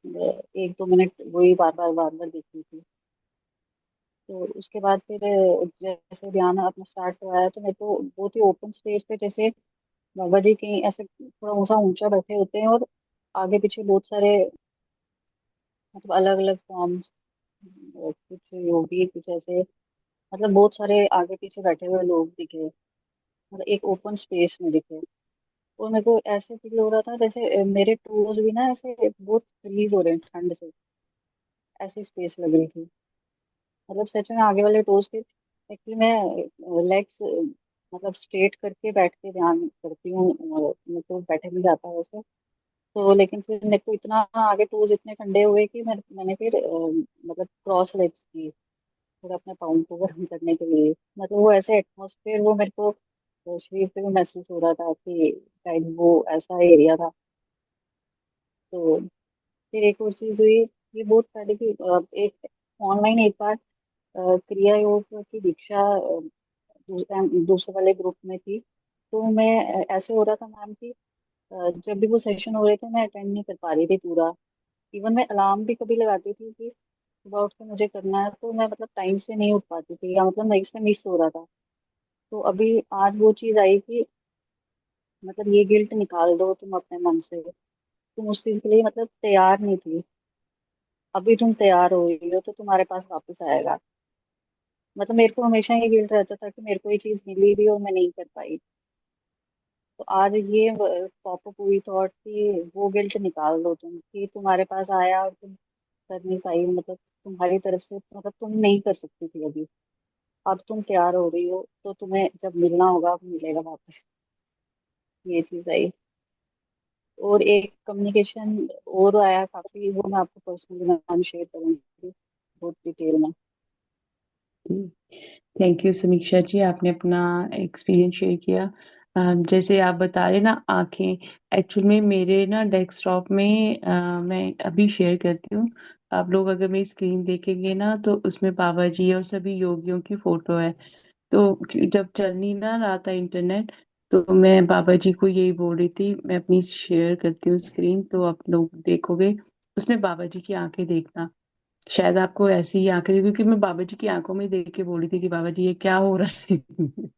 1-2 मिनट वही बार बार दिख रही थी। तो उसके बाद फिर जैसे ध्यान अपना स्टार्ट करवाया, तो मेरे को बहुत ही ओपन स्पेस पे, जैसे बाबा जी कहीं ऐसे थोड़ा ऊंचा ऊंचा बैठे होते हैं, और आगे पीछे बहुत सारे मतलब अलग अलग फॉर्म्स, कुछ योगी, कुछ ऐसे, मतलब बहुत सारे आगे पीछे बैठे हुए लोग दिखे, मतलब एक ओपन स्पेस में दिखे। और मेरे को ऐसे फील हो रहा था जैसे मेरे टोज भी ना ऐसे बहुत फ्रीज हो रहे हैं ठंड से, ऐसी स्पेस लग रही थी। मतलब सच में आगे वाले टोज पे, एक्चुअली मैं लेग्स मतलब स्ट्रेट करके बैठ के ध्यान करती हूँ, मेरे को बैठे नहीं जाता वैसे। तो लेकिन फिर मेरे को इतना आगे टोज इतने ठंडे हुए कि मैंने फिर मतलब क्रॉस लेग्स की, थोड़ा अपने पाँव को गर्म करने के लिए। मतलब वो ऐसे एटमोसफेयर वो मेरे को शरीर पे भी महसूस हो रहा था कि शायद वो ऐसा एरिया था। तो फिर एक और चीज हुई, ये बहुत पहले की एक ऑनलाइन एक बार क्रिया योग की दीक्षा दूसरे वाले ग्रुप में थी। तो मैं ऐसे हो रहा था मैम कि जब भी वो सेशन हो रहे थे मैं अटेंड नहीं कर पा रही थी पूरा। इवन मैं अलार्म भी कभी लगाती थी कि सुबह उठ के मुझे करना है, तो मैं मतलब टाइम से नहीं उठ पाती थी, या मतलब मैं इससे मिस हो रहा था। तो अभी आज वो चीज आई कि मतलब ये गिल्ट निकाल दो तुम अपने मन से, तुम उस चीज के लिए मतलब तैयार नहीं थी, अभी तुम तैयार हो रही हो तो तुम्हारे पास वापस आएगा। मतलब मेरे को हमेशा ये गिल्ट रहता था कि मेरे को ये चीज मिली भी और मैं नहीं कर पाई। तो आज ये पॉपअप हुई थॉट कि वो गिल्ट निकाल दो तुम, कि तुम्हारे पास आया और तुम कर नहीं पाई, मतलब तुम्हारी तरफ से मतलब तुम नहीं कर सकती थी अभी, अब तुम तैयार हो रही हो तो तुम्हें जब मिलना होगा अब मिलेगा वापस। ये चीज आई। और एक कम्युनिकेशन और आया काफी, वो मैं आपको पर्सनली मैं शेयर करूंगी बहुत डिटेल में। थैंक यू समीक्षा जी, आपने अपना एक्सपीरियंस शेयर किया। जैसे आप बता रहे ना, आंखें, एक्चुअल में मेरे ना डेस्कटॉप में मैं अभी शेयर करती हूँ। आप लोग अगर मेरी स्क्रीन देखेंगे ना, तो उसमें बाबा जी और सभी योगियों की फोटो है। तो जब चल नहीं ना रहा था इंटरनेट, तो मैं बाबा जी को यही बोल रही थी, मैं अपनी शेयर करती हूँ स्क्रीन, तो आप लोग देखोगे, उसमें बाबा जी की आंखें देखना। शायद आपको ऐसी ही आंखें, क्योंकि मैं बाबा जी की आंखों में देख के बोल रही थी कि बाबा जी ये क्या हो रहा है।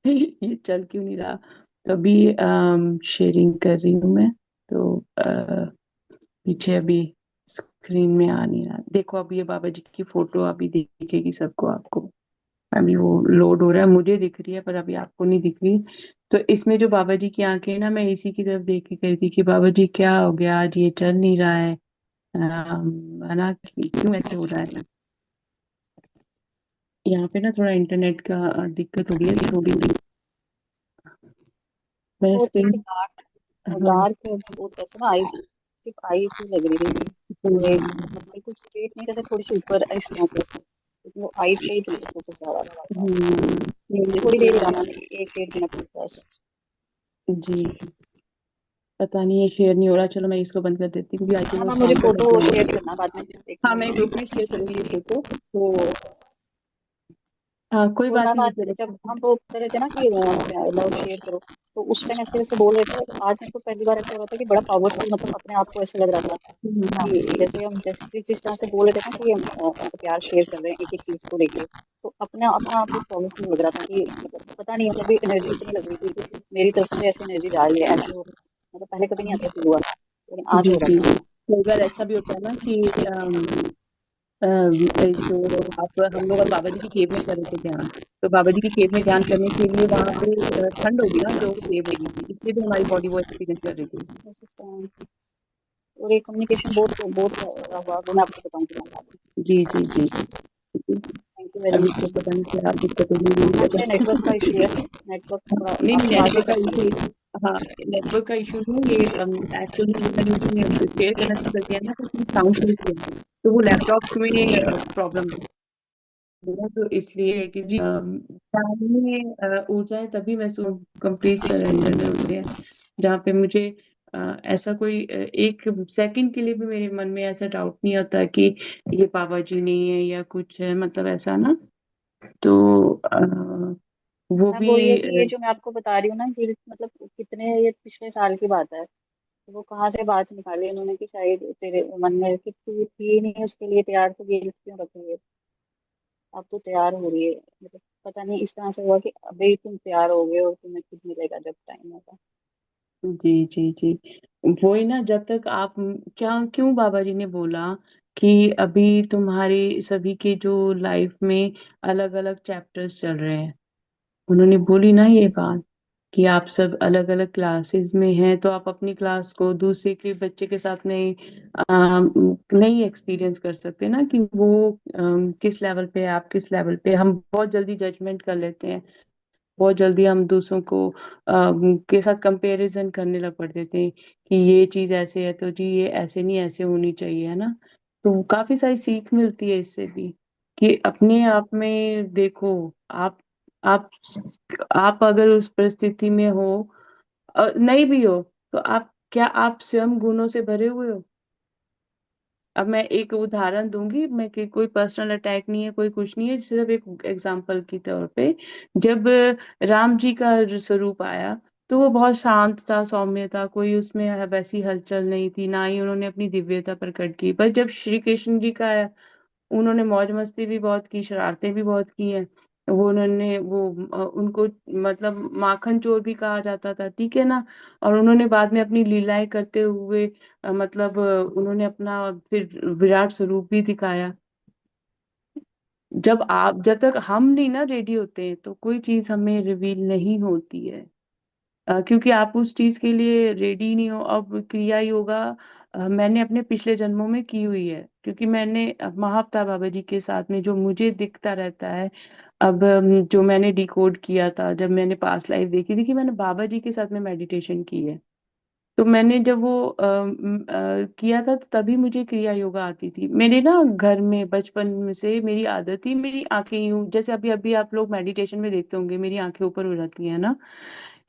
ये चल क्यों नहीं रहा। तो अभी शेयरिंग कर रही हूँ मैं। तो पीछे अभी स्क्रीन में आ नहीं रहा, देखो अभी ये बाबा जी की फोटो अभी दिखेगी सबको, आपको। अभी वो लोड हो रहा है, मुझे दिख रही है पर अभी आपको नहीं दिख रही। तो इसमें जो बाबा जी की आंखें हैं ना, मैं इसी की तरफ देख के कह रही थी कि बाबा जी क्या हो गया, आज ये चल नहीं रहा है। है ना, क्यों ऐसे हो रहा है। यहाँ पे ना थोड़ा इंटरनेट का दिक्कत हो रही है थोड़ी। मैंने बहुत स्क्रीन। ऐसे डार्क हाँ। डार्क बहुत ऐसे ना आईज, सिर्फ आईज ही लग रही थी। वो एक मतलब बिल्कुल स्ट्रेट नहीं, जैसे थोड़ी सी ऊपर इस तरह से, लेकिन वो आईज पे ही फोकस जा रहा था। थोड़ी देर ही रहा मैम, 1-1.5 मिनट बस। जी, पता नहीं ये शेयर नहीं हो रहा, चलो मैं इसको बंद कर देती हूँ, क्योंकि आई थिंक हाँ वो मैम, मुझे साउंड का फोटो प्रॉब्लम शेयर है। करना बाद में हाँ, देखूंगी मैं मैं। ग्रुप में शेयर करूंगी ये फोटो, तो हाँ कोई और बात मैम नहीं, आज रुको जब रुको। हम वो कर रहे थे ना कि लव शेयर करो, तो उस टाइम ऐसे जैसे बोल रहे थे, आज मेरे को पहली बार ऐसा हो रहा था कि बड़ा पावरफुल, मतलब अपने आप को ऐसे लग रहा था कि जैसे हम जैसे जिस तरह से बोल रहे थे ना कि हम मतलब प्यार शेयर कर रहे हैं एक एक चीज को लेके, तो अपना अपना आप बहुत पावरफुल लग रहा था कि मतलब पता नहीं, मतलब एनर्जी इतनी लग रही थी कि मेरी तरफ से ऐसी एनर्जी जा रही है, ऐसे हो, मतलब पहले कभी नहीं ऐसा फील हुआ, लेकिन आज जी हो रहा जी, था। कई बार ऐसा भी होता है ना कि जो आप, हम लोग अब बाबा जी की केव में कर रहे थे ध्यान, तो बाबा जी की केव में ध्यान करने के लिए वहां पे ठंड होगी ना, जो केव होगी, इसलिए भी हमारी बॉडी वो एक्सपीरियंस कर रही थी। हो सकता है। और ये कम्युनिकेशन बहुत बहुत हुआ, वो मैं आपको बताऊंगी मैं बाद में। जी जी जी जी। थैंक यू वेरी अब मच। इसको पता नहीं क्या दिक्कत होगी मुझे अच्छा, लगा। नेटवर्क का इशू है। नेटवर्क थोड़ा नहीं नहीं, आवाज ही नेटवर्क का कट रही इशू। हाँ, नेटवर्क का इशू नहीं ये। एक्चुअली मैंने उसमें शेयर करना शुरू कर दिया ना, तो उसमें साउंड शुरू किया, तो वो लैपटॉप में प्रॉब्लम है, तो इसलिए है कि जी ध्यान में ऊर्जाएं तभी महसूस कंप्लीट सरेंडर में होते हैं जहाँ पे मुझे ऐसा कोई एक सेकंड के लिए भी मेरे मन में ऐसा डाउट नहीं होता कि ये बाबा जी नहीं है या कुछ है, मतलब ऐसा ना। तो वो मैम भी वही है कि ये जो मैं आपको बता रही हूँ ना, गिल्ट मतलब कितने, ये पिछले साल की बात है। तो वो कहाँ से बात निकाली उन्होंने कि शायद तेरे मन में कि तू थी ही नहीं उसके लिए तैयार, तो गिल्ट क्यों रख रही है। अब तो तैयार हो रही है, मतलब पता नहीं इस तरह से हुआ कि अभी तुम तैयार हो गए और तुम्हें खुद मिलेगा जब टाइम होगा। जी जी जी। वही ना, जब तक आप क्या क्यों बाबा जी ने बोला कि अभी तुम्हारे सभी के जो लाइफ में अलग अलग चैप्टर्स चल रहे हैं, उन्होंने बोली ना ये बात कि आप सब अलग अलग क्लासेस में हैं, तो आप अपनी क्लास को दूसरे के बच्चे के साथ नहीं नहीं एक्सपीरियंस कर सकते ना कि वो किस लेवल पे है, आप किस लेवल पे। हम बहुत जल्दी जजमेंट कर लेते हैं, बहुत जल्दी हम दूसरों को के साथ कंपैरिजन करने लग पड़ते थे कि ये चीज ऐसे है तो जी ये ऐसे नहीं, ऐसे होनी चाहिए, है ना। तो काफी सारी सीख मिलती है इससे भी कि अपने आप में देखो। आप आप आप अगर उस परिस्थिति में हो, नहीं भी हो, तो आप क्या आप स्वयं गुणों से भरे हुए हो। अब मैं एक उदाहरण दूंगी, मैं कि कोई पर्सनल अटैक नहीं है, कोई कुछ नहीं है, सिर्फ एक एग्जांपल के तौर पे। जब राम जी का स्वरूप आया, तो वो बहुत शांत था, सौम्य था, कोई उसमें वैसी हलचल नहीं थी, ना ही उन्होंने अपनी दिव्यता प्रकट की। पर जब श्री कृष्ण जी का आया, उन्होंने मौज मस्ती भी बहुत की, शरारतें भी बहुत की हैं। वो उन्होंने वो उनको मतलब माखन चोर भी कहा जाता था, ठीक है ना। और उन्होंने बाद में अपनी लीलाएं करते हुए मतलब उन्होंने अपना फिर विराट स्वरूप भी दिखाया। जब तक हम नहीं ना रेडी होते हैं, तो कोई चीज हमें रिवील नहीं होती है। क्योंकि आप उस चीज के लिए रेडी नहीं हो। अब क्रिया योगा मैंने अपने पिछले जन्मों में की हुई है, क्योंकि मैंने महाअवतार बाबा जी के साथ में जो मुझे दिखता रहता है। अब जो मैंने डिकोड किया था, जब मैंने पास्ट लाइफ देखी थी कि मैंने बाबा जी के साथ में मेडिटेशन की है, तो मैंने जब वो किया था, तो तभी मुझे क्रिया योगा आती थी। मेरे ना घर में बचपन में से मेरी आदत थी, मेरी आंखें यूं, जैसे अभी अभी आप लोग मेडिटेशन में देखते होंगे मेरी आंखें ऊपर हो जाती है ना,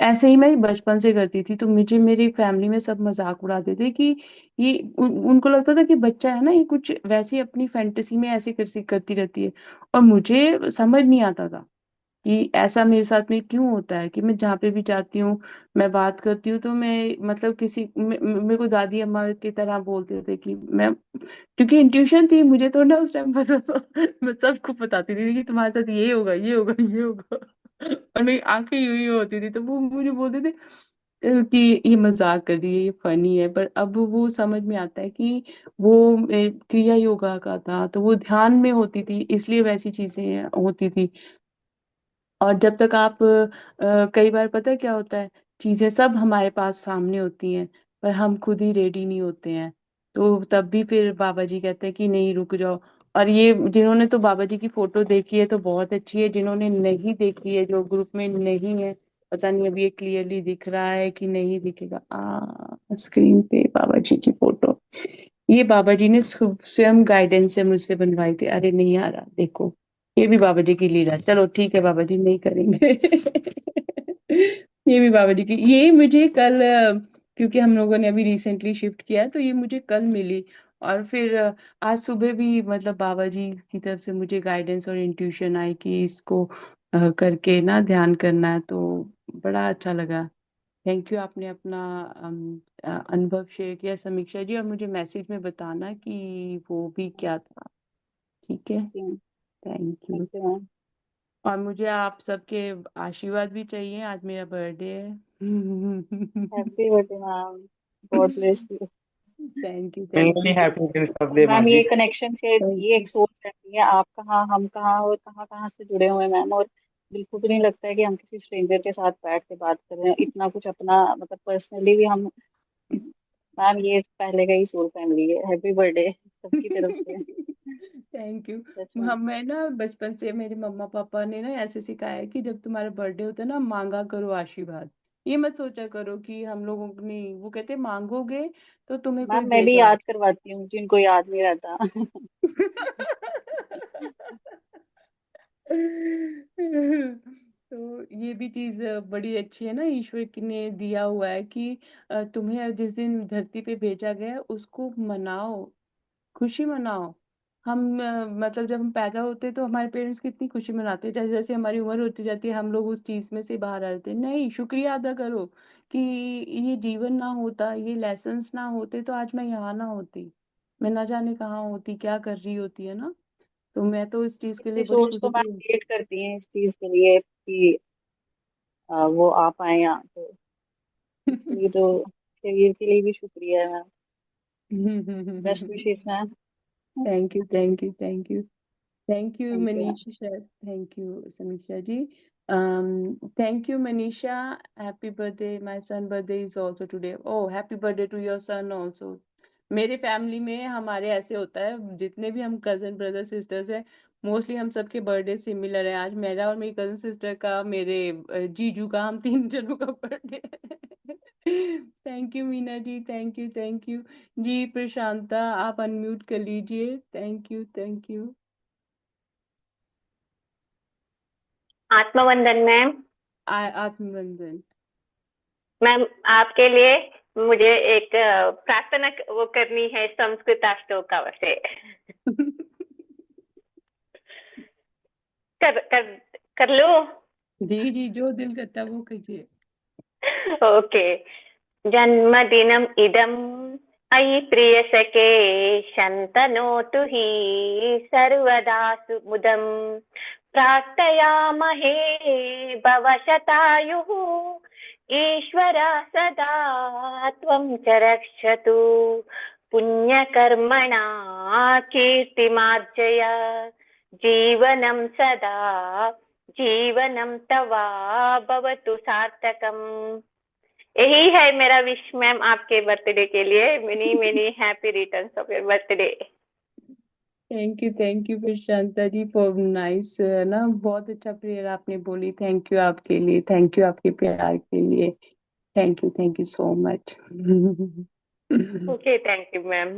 ऐसे ही मैं बचपन से करती थी। तो मुझे मेरी फैमिली में सब मजाक उड़ाते थे कि ये उनको लगता था कि बच्चा है ना, ये कुछ वैसे अपनी फैंटेसी में ऐसे करती रहती है। और मुझे समझ नहीं आता था कि ऐसा मेरे साथ में क्यों होता है कि मैं जहाँ पे भी जाती हूँ, मैं बात करती हूँ, तो मैं मतलब मेरे को दादी अम्मा की तरह बोलते थे कि मैं, क्योंकि इंट्यूशन थी मुझे, तो ना उस टाइम पर मैं सबको बताती थी कि तुम्हारे साथ ये होगा, ये होगा, ये होगा। और मेरी आंखें यूं ही होती थी, तो वो मुझे बोलते थे कि ये मजाक कर रही है, ये फनी है। पर अब वो समझ में आता है कि वो क्रिया योगा का था, तो वो ध्यान में होती थी, इसलिए वैसी चीजें होती थी। और जब तक आप कई बार पता है क्या होता है, चीजें सब हमारे पास सामने होती हैं, पर हम खुद ही रेडी नहीं होते हैं। तो तब भी फिर बाबा जी कहते हैं कि नहीं, रुक जाओ। और ये जिन्होंने तो बाबा जी की फोटो देखी है तो बहुत अच्छी है, जिन्होंने नहीं देखी है, जो ग्रुप में नहीं है, पता नहीं अभी ये क्लियरली दिख रहा है कि नहीं दिखेगा, स्क्रीन पे बाबा जी की फोटो। ये बाबा जी ने स्वयं गाइडेंस से मुझसे बनवाई थी। अरे नहीं आ रहा, देखो, ये भी बाबा जी की लीला। चलो ठीक है बाबा जी, नहीं करेंगे। ये भी बाबा जी की, ये मुझे कल क्योंकि हम लोगों ने अभी रिसेंटली शिफ्ट किया है, तो ये मुझे कल मिली। और फिर आज सुबह भी मतलब बाबा जी की तरफ से मुझे गाइडेंस और इंट्यूशन आई कि इसको करके ना ध्यान करना है, तो बड़ा अच्छा लगा। थैंक यू, आपने अपना अनुभव शेयर किया समीक्षा जी, और मुझे मैसेज में बताना कि वो भी क्या था। ठीक है। Thank thank you. You ma'am. और मुझे आप सबके आशीर्वाद भी चाहिए, आज मेरा बर्थडे है। Happy birthday ma'am. God bless you. Thank you, thank Really you. happy Prince of और Day मैम ये Maji. कनेक्शन से थैंक ये यू। एक सोच रहती है, आप कहाँ हम कहाँ और कहाँ कहाँ से जुड़े हुए हैं मैम। और बिल्कुल भी नहीं लगता है कि हम किसी स्ट्रेंजर के साथ बैठ के बात कर रहे हैं, इतना कुछ अपना मतलब पर्सनली भी हम मैम ये पहले का ही सोल फैमिली है, हैप्पी बर्थडे सबकी तरफ से। Thank you. सच में। हम मैं ना बचपन से मेरे मम्मा पापा ने ना ऐसे सिखाया है कि जब तुम्हारा बर्थडे होता है ना, मांगा करो आशीर्वाद। ये मत सोचा करो कि हम लोगों को नहीं, वो कहते हैं, मांगोगे तो तुम्हें कोई मैम मैं भी देगा। याद करवाती हूँ जिनको याद नहीं रहता। तो ये भी चीज बड़ी अच्छी है ना, ईश्वर की ने दिया हुआ है कि तुम्हें जिस दिन धरती पे भेजा गया है उसको मनाओ, खुशी मनाओ। हम मतलब जब हम पैदा होते हैं तो हमारे पेरेंट्स कितनी खुशी मनाते हैं, जैसे जैसे हमारी उम्र होती जाती है हम लोग उस चीज में से बाहर आ जाते हैं। नहीं, शुक्रिया अदा करो कि ये जीवन ना होता, ये लेसन्स ना होते तो आज मैं यहाँ ना होती, मैं ना जाने कहाँ होती, क्या कर रही होती, है ना। तो मैं तो इस चीज के लिए इतनी बड़ी सोच तो खुशी मैम थी। क्रिएट करती हैं इस चीज के लिए कि वो आ पाए यहाँ, तो इसके लिए तो शरीर के लिए भी शुक्रिया है ma'am. Best wishes ma'am. Thank you, thank you, thank you. Thank you, thank you ma'am. Manisha. Thank you, Samisha ji. Thank you, Manisha. Happy birthday. My son birthday is also today. Oh, happy birthday to your son also. मेरे family में हमारे ऐसे होता है, जितने भी हम cousin brother sisters हैं, मोस्टली हम सबके बर्थडे सिमिलर है। आज मेरा और मेरी कजन सिस्टर का, मेरे जीजू का, हम तीन जनों का बर्थडे है। Thank you Meena ji, thank you, thank you. जी प्रशांता, आप अनम्यूट कर लीजिए। Thank you, thank you. आत्मवंदन मैम। आत्मबंधन। मैम आपके लिए मुझे एक प्रार्थना वो करनी है संस्कृत अष्टोका से। कर कर कर लूं? जी जी, जो दिल करता है वो कीजिए। ओके। जन्मदिनम् इदम् अयि प्रियसखे शन्तनोतु हि सर्वदा सुमुदम् प्रार्थयामहे भव शतायुः ईश्वर सदा त्वं च रक्षतु पुण्यकर्मणा कीर्तिमार्जय जीवनं सदा जीवनं तवा भवतु सार्थकम्। यही है मेरा विश मैम आपके बर्थडे के लिए। Many many happy returns of your birthday. Thank you Prashanta ji for nice ना, बहुत अच्छा प्रेयर आपने बोली। थैंक यू आपके लिए, थैंक यू आपके प्यार के लिए। Thank you so much. Okay thank you ma'am.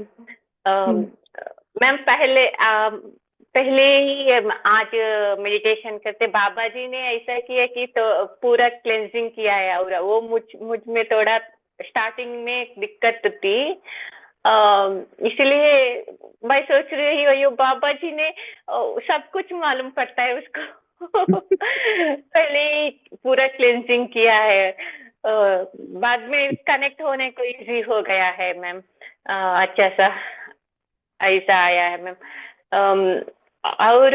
Ma'am पहले ही आज मेडिटेशन करते बाबा जी ने ऐसा किया कि तो पूरा क्लेंजिंग किया है, और वो मुझ में थोड़ा स्टार्टिंग में दिक्कत थी। इसलिए मैं सोच रही हूँ ये बाबा जी ने सब कुछ मालूम पड़ता है उसको। पहले ही पूरा क्लेंजिंग किया है, बाद में कनेक्ट होने को इजी हो गया है मैम। अच्छा सा ऐसा आया है मैम। और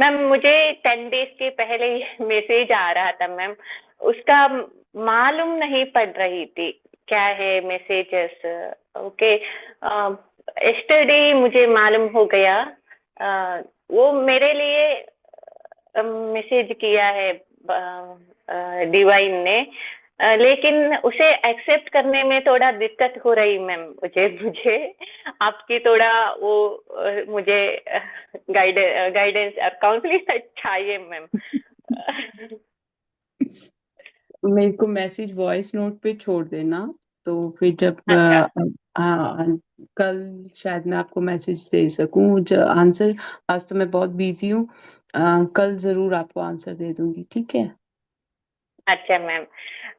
मैम मुझे 10 डेज के पहले ही मैसेज आ रहा था मैम, उसका मालूम नहीं पड़ रही थी क्या है मैसेजेस। ओके, यस्टरडे मुझे मालूम हो गया। वो मेरे लिए मैसेज किया है डिवाइन ने, लेकिन उसे एक्सेप्ट करने में थोड़ा दिक्कत हो रही मैम। मुझे मुझे आपकी थोड़ा वो मुझे गाइडेंस और काउंसलिंग चाहिए मैम। मेरे को मैसेज वॉइस नोट पे छोड़ देना, तो फिर जब अच्छा कल शायद मैं आपको मैसेज दे सकूं आंसर। आज तो मैं बहुत बिजी हूँ। कल जरूर आपको आंसर दे दूंगी, ठीक है। अच्छा मैम।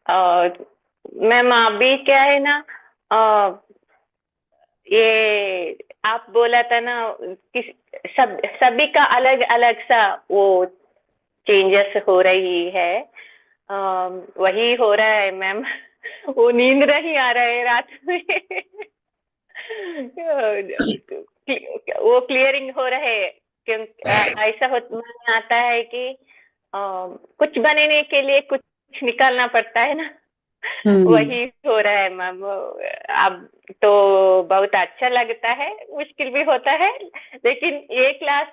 और मैम अभी क्या है ना, अ, ये आप बोला था ना किस सभी का अलग अलग सा वो चेंजेस हो रही है। वही हो रहा है मैम। वो नींद नहीं आ रहा है रात में। वो क्लियरिंग हो रहे हैं क्योंकि ऐसा मन आता है कि कुछ बनने के लिए कुछ निकालना पड़ता है ना। हम्म। वही हो रहा है मैम अब। तो बहुत अच्छा लगता है, मुश्किल भी होता है, लेकिन ये क्लास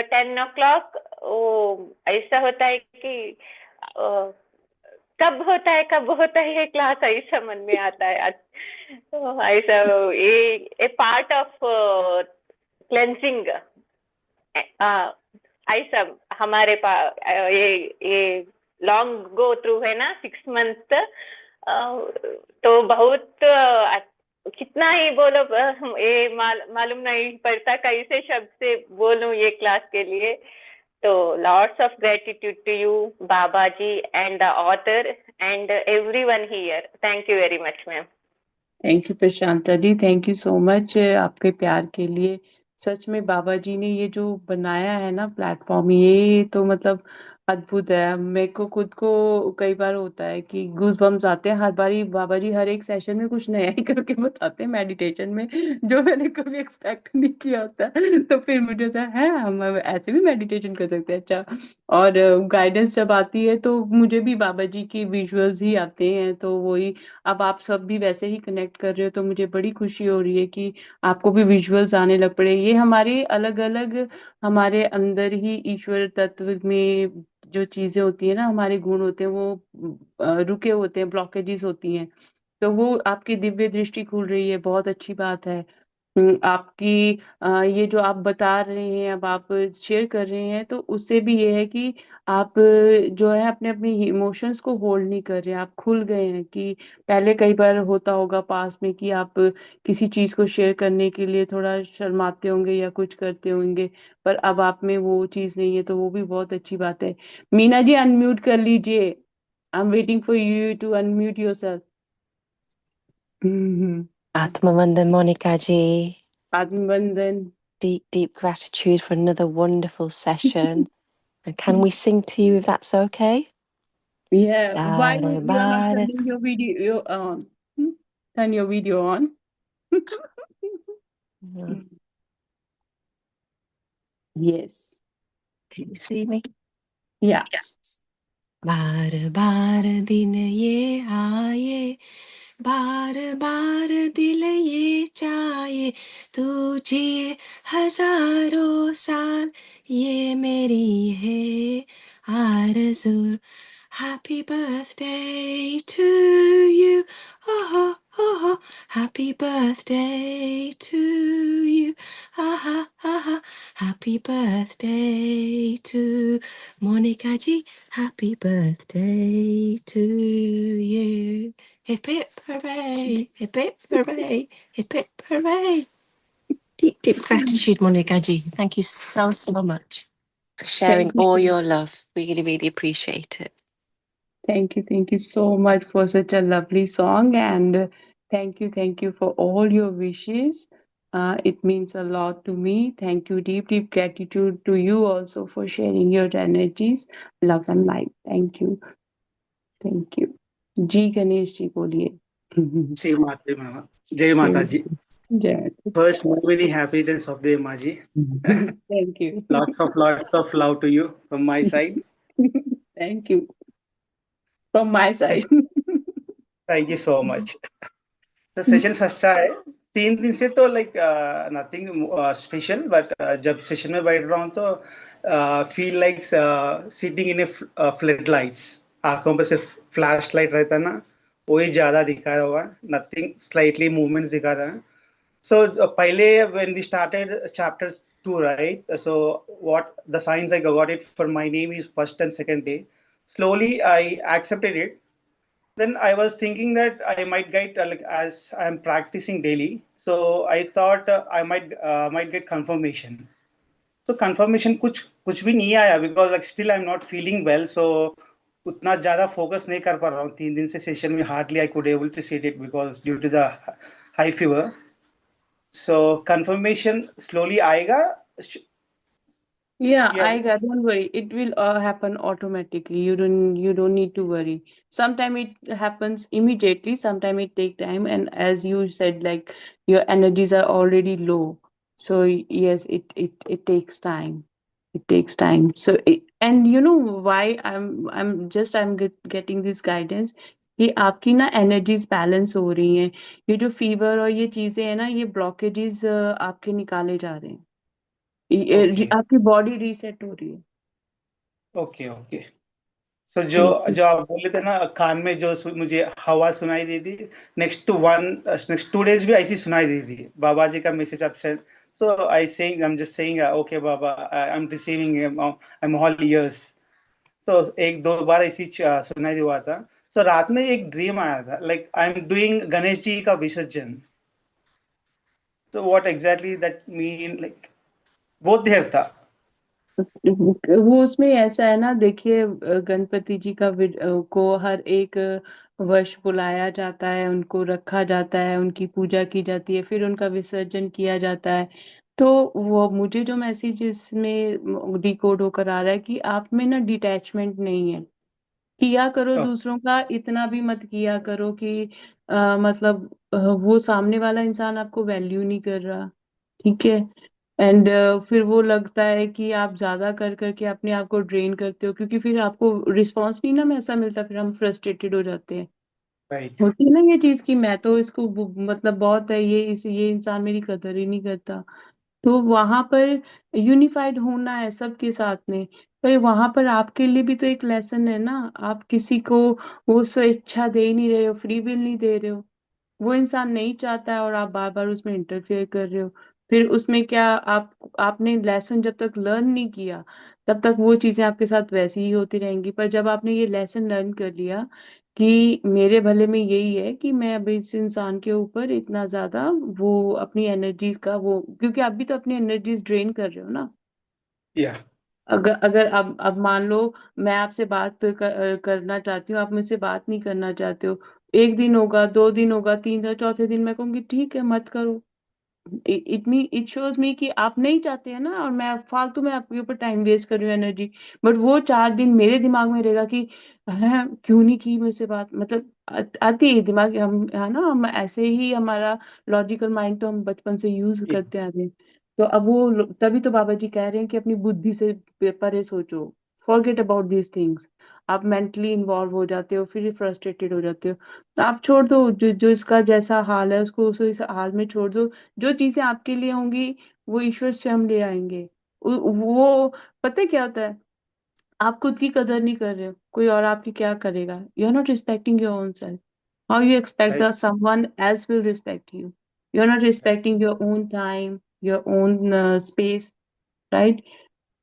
10 o'clock वो ऐसा होता है कि कब होता है ये क्लास, ऐसा मन में आता है आज। तो ऐसा ये पार्ट ऑफ क्लेंजिंग, ऐसा हमारे पास ये लॉन्ग गो थ्रू है ना 6 मंथ। तो बहुत कितना ही बोलो, ये मालूम नहीं पड़ता कैसे शब्द से बोलूं ये क्लास के लिए। तो lots of gratitude to you, Babaji, and the author, and everyone here. Thank you very much, ma'am. Thank you Prashanta ji, thank you so much आपके प्यार के लिए। सच में बाबा जी ने ये जो बनाया है ना प्लेटफॉर्म, ये तो मतलब अद्भुत है। मेरे को खुद को कई बार होता है कि गूज बम्स आते हैं हर बारी। बाबा जी हर एक सेशन में कुछ नया ही करके बताते हैं मेडिटेशन में, जो मैंने कभी एक्सपेक्ट नहीं किया होता है। तो फिर मुझे होता है हम ऐसे भी मेडिटेशन कर सकते हैं, अच्छा। और गाइडेंस जब आती है तो मुझे भी बाबा जी की विजुअल्स ही आते हैं, तो वही अब आप सब भी वैसे ही कनेक्ट कर रहे हो, तो मुझे बड़ी खुशी हो रही है कि आपको भी विजुअल्स आने लग पड़े। ये हमारे अलग अलग, हमारे अंदर ही ईश्वर तत्व में जो चीजें होती है ना, हमारे गुण होते हैं, वो रुके होते हैं, ब्लॉकेजेस होती हैं। तो वो आपकी दिव्य दृष्टि खुल रही है, बहुत अच्छी बात है। आपकी ये जो आप बता रहे हैं, अब आप शेयर कर रहे हैं, तो उससे भी ये है कि आप जो है अपने अपने इमोशंस को होल्ड नहीं कर रहे हैं, आप खुल गए हैं। कि पहले कई बार होता होगा पास में कि आप किसी चीज को शेयर करने के लिए थोड़ा शर्माते होंगे या कुछ करते होंगे, पर अब आप में वो चीज नहीं है, तो वो भी बहुत अच्छी बात है। मीना जी अनम्यूट कर लीजिए, I am waiting for you to unmute yourself. Atmavandan Monica ji. आत्मबंधन। Deep, deep gratitude for another wonderful session. And can we sing to you if that's okay? Yeah, why Bada, you are not bada. turning your video on? Turn your video on. Yes. Can you see me? Yeah. बार बार दिन ये आए, बार बार दिल ये चाहे, तू जिए हजारों साल, ये मेरी है आरज़ू। Happy birthday to you, oh, oh, oh. Happy birthday to you, aha, aha. Happy birthday to Monica ji. Happy birthday to you. Hip hip hooray, hip hip hooray, hip hip hooray. Deep, deep gratitude, Monica ji. Thank you so, so much for sharing Thank all you. your love. Really, really appreciate it. Thank you so much for such a lovely song, and thank you for all your wishes. It means a lot to me. Thank you, deep, deep gratitude to you also for sharing your energies, love and light. Thank you. जी गणेश जी बोलिए। जय माता मामा, जय माता जी। जय First, many happiness of the Maji. Thank you. Lots of love to you from my side. Thank you from my side. Thank you so much. The session अच्छा है। 3 दिन से तो like nothing special, but जब session में बैठ रहा हूँ तो feel like sitting in a floodlights. आंखों पे सिर्फ फ्लैश लाइट रहता है ना, वही ज्यादा दिखा रहा हुआ, nothing slightly movements दिखा रहा है। So पहले when we started chapter 2, right? So what the signs I got it for my name is first and second day. Slowly I accepted it. Then I was thinking that I might get like as I'm practicing daily. So I thought I might get confirmation. So confirmation कुछ भी नहीं आया because like still I'm not feeling well. So उतना ज़्यादा focus नहीं कर पा रहा हूँ 3 दिन से session में hardly I could able to sit it because due to the high fever. So confirmation slowly आएगा. Yeah, Yeah. don't worry. It will happen automatically. You don't need to worry. Sometime it happens immediately, sometime it take time, and as you said, like your energies are already low. So yes, it takes time. It takes time. So and you know why getting this guidance कि आपकी ना energies balance हो रही हैं। ये जो fever और ये चीजें हैं ना, ये ब्लॉकेजेस आपके निकाले जा रहे हैं। Okay. आपकी बॉडी रीसेट हो रही है। Okay. सो जो बिल्कुल। जो आप बोले थे ना, कान में जो मुझे हवा सुनाई दी थी, नेक्स्ट 2 डेज भी ऐसी सुनाई दी थी, बाबा जी का मैसेज आप send. So I am just saying okay Baba, I am receiving, I am all ears. So एक दो बार ऐसी सुनाई हुआ था। सो रात में एक ड्रीम आया था, like I am doing Ganesh ji का विसर्जन। तो what exactly that mean, like बहुत देर था। वो उसमें ऐसा है ना, देखिए गणपति जी का को हर एक वर्ष बुलाया जाता है, उनको रखा जाता है, उनकी पूजा की जाती है, फिर उनका विसर्जन किया जाता है। तो वो मुझे जो मैसेज इसमें डिकोड होकर आ रहा है कि आप में ना डिटैचमेंट नहीं है। किया करो ओह, दूसरों का, इतना भी मत किया करो कि मतलब वो सामने वाला इंसान आपको वैल्यू नहीं कर रहा। ठीक है। एंड फिर वो लगता है कि आप ज्यादा कर करके अपने आप को ड्रेन करते हो, क्योंकि फिर आपको रिस्पॉन्स नहीं ना ऐसा मिलता, फिर हम फ्रस्ट्रेटेड हो जाते हैं। राइट। होती है ना ये चीज कि मैं तो इसको मतलब बहुत है, ये इंसान मेरी कदर ही नहीं करता। तो वहां पर यूनिफाइड होना है सबके साथ में। पर वहां पर आपके लिए भी तो एक लेसन है ना। आप किसी को वो स्वेच्छा दे ही नहीं रहे हो, फ्री विल नहीं दे रहे हो। वो इंसान नहीं चाहता है और आप बार बार उसमें इंटरफेयर कर रहे हो। फिर उसमें क्या, आपने लेसन जब तक लर्न नहीं किया, तब तक वो चीजें आपके साथ वैसी ही होती रहेंगी। पर जब आपने ये लेसन लर्न कर लिया कि मेरे भले में यही है कि मैं अब इस इंसान के ऊपर इतना ज्यादा वो अपनी एनर्जीज का वो, क्योंकि आप भी तो अपनी एनर्जीज ड्रेन कर रहे हो ना। या। अगर अगर अब मान लो मैं आपसे करना चाहती हूँ, आप मुझसे बात नहीं करना चाहते हो। एक दिन होगा, 2 दिन होगा, 3 दिन, चौथे दिन मैं कहूंगी ठीक है मत करो। इट शोज मी कि आप नहीं चाहते हैं ना, और मैं फालतू में आपके ऊपर टाइम वेस्ट कर रही हूँ, एनर्जी। बट वो 4 दिन मेरे दिमाग में रहेगा कि है क्यों नहीं की मुझसे बात, मतलब आती है दिमाग, हम है ना, हम ऐसे ही, हमारा लॉजिकल माइंड तो हम बचपन से यूज करते आ रहे हैं। तो अब वो तभी तो बाबा जी कह रहे हैं कि अपनी बुद्धि से परे सोचो, फॉरगेट अबाउट दीज थिंग्स। आप मेंटली इन्वॉल्व हो जाते हो, फिर फ्रस्ट्रेटेड हो जाते हो। तो आप छोड़ दो, जो जो इसका जैसा हाल है उसको उस इस हाल में छोड़ दो। जो चीजें आपके लिए होंगी वो ईश्वर स्वयं ले आएंगे। वो पता है क्या होता है, आप खुद की कदर नहीं कर रहे हो, कोई और आपकी क्या करेगा। You are not respecting your own self. How you expect the someone else will respect you. You are not respecting your own time, your own space, right.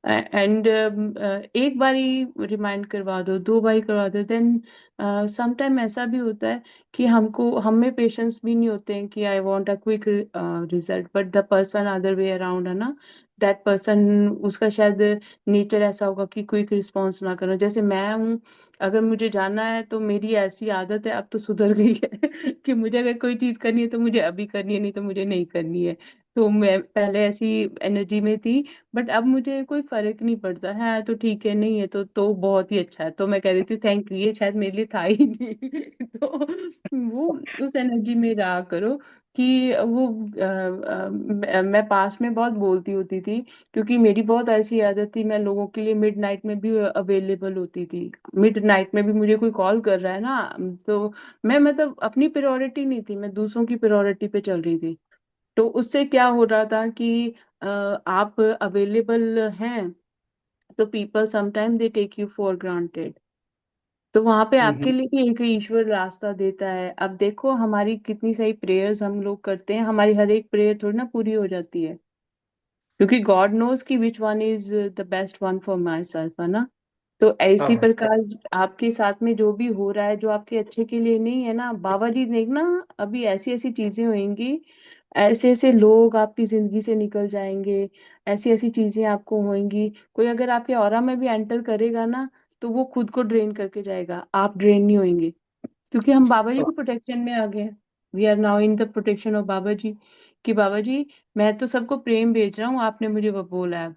And एक बारी रिमाइंड करवा दो, 2 बारी करवा दो, देन समटाइम ऐसा भी होता है कि हम में पेशेंस भी नहीं होते हैं कि I want a quick result, but the person other way around है ना, दैट पर्सन, उसका शायद नेचर ऐसा होगा कि क्विक रिस्पॉन्स ना करो। जैसे मैं हूँ, अगर मुझे जाना है तो मेरी ऐसी आदत है, अब तो सुधर गई है कि मुझे अगर कोई चीज करनी है तो मुझे अभी करनी है, नहीं तो मुझे नहीं करनी है। तो मैं पहले ऐसी एनर्जी में थी, बट अब मुझे कोई फर्क नहीं पड़ता है, तो ठीक है, नहीं है तो बहुत ही अच्छा है, तो मैं कह देती हूँ थैंक यू, ये शायद मेरे लिए था ही नहीं। तो वो उस एनर्जी में रहा करो कि वो मैं पास में बहुत बोलती होती थी, क्योंकि मेरी बहुत ऐसी आदत थी, मैं लोगों के लिए मिड नाइट में भी अवेलेबल होती थी। मिड नाइट में भी मुझे कोई कॉल कर रहा है ना, तो मैं मतलब अपनी प्रायोरिटी नहीं थी, मैं दूसरों की प्रायोरिटी पे चल रही थी। तो उससे क्या हो रहा था कि आप अवेलेबल हैं, तो people sometime they take you for granted. तो वहां पे आपके लिए भी एक ईश्वर रास्ता देता है। अब देखो हमारी कितनी सारी प्रेयर्स हम लोग करते हैं, हमारी हर एक प्रेयर थोड़ी ना पूरी हो जाती है, क्योंकि गॉड नोज कि which one is the best one for my self, है ना। तो ऐसी हाँ। प्रकार आपके साथ में जो भी हो रहा है, जो आपके अच्छे के लिए नहीं है ना, बाबा जी देखना, अभी ऐसी ऐसी चीजें होंगी, ऐसे ऐसे लोग आपकी जिंदगी से निकल जाएंगे, ऐसी ऐसी चीजें आपको होंगी। कोई अगर आपके ऑरा में भी एंटर करेगा ना, तो वो खुद को ड्रेन करके जाएगा, आप ड्रेन नहीं होंगे, क्योंकि हम बाबा जी की प्रोटेक्शन में आ गए हैं। We are now in the protection of Baba ji. कि बाबा जी, मैं तो सबको प्रेम भेज रहा हूँ, आपने मुझे वो बोला है।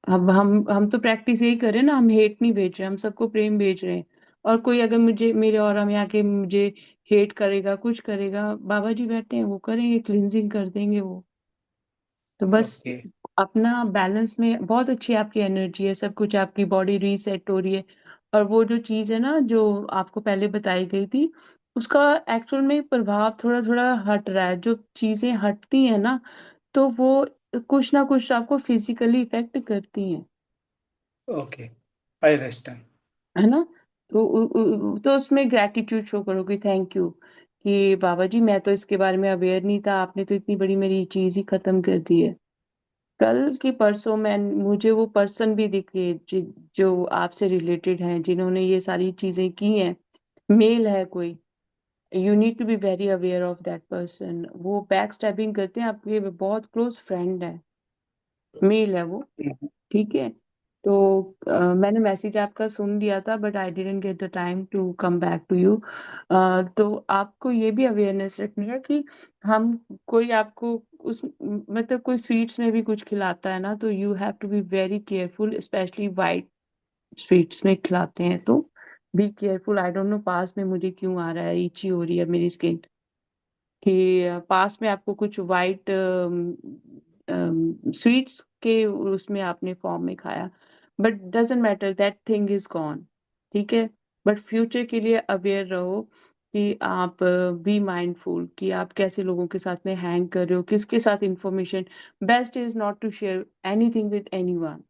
अब हम तो प्रैक्टिस यही कर रहे हैं ना, हम हेट नहीं भेज रहे, हम सबको प्रेम भेज रहे हैं। और कोई अगर मुझे मेरे ऑरा में आके मुझे हेट करेगा, कुछ करेगा, बाबा जी बैठे हैं, वो करेंगे, क्लिनजिंग कर देंगे वो। तो बस ओके। अपना बैलेंस में, बहुत अच्छी आपकी एनर्जी है, सब कुछ आपकी बॉडी रीसेट हो रही है। और वो जो चीज है ना जो आपको पहले बताई गई थी, उसका एक्चुअल में प्रभाव थोड़ा थोड़ा हट रहा है। जो चीजें हटती हैं ना, तो वो कुछ ना कुछ आपको फिजिकली इफेक्ट करती हैं। Okay, I understand. है ना। तो उसमें ग्रेटिट्यूड शो करो कि थैंक यू, कि बाबा जी मैं तो इसके बारे में अवेयर नहीं था, आपने तो इतनी बड़ी मेरी चीज ही खत्म कर दी है। कल की परसों मैं मुझे वो पर्सन भी दिखे जो आपसे रिलेटेड हैं, जिन्होंने ये सारी चीजें की हैं। मेल है कोई, you need to be very aware of that person. वो बैक स्टैबिंग करते हैं, आपके बहुत क्लोज फ्रेंड है, मेल है वो। ठीक है। तो मैंने मैसेज आपका सुन लिया था, but I didn't get the time to come back to you. तो आपको ये भी अवेयरनेस रखनी है कि हम कोई आपको उस मतलब कोई स्वीट्स में भी कुछ खिलाता है ना, तो you have to be very careful, specially white sweets में खिलाते हैं तो be careful. I don't know पास में मुझे क्यों आ रहा है, इची हो रही है मेरी स्किन, कि पास में आपको कुछ वाइट स्वीट्स के उसमें आपने फॉर्म में खाया, but doesn't matter, that thing is gone. ठीक है। बट फ्यूचर के लिए अवेयर रहो कि आप बी माइंडफुल कि आप कैसे लोगों के साथ में हैंग कर रहे हो, किसके साथ information. Best is not to share anything with anyone.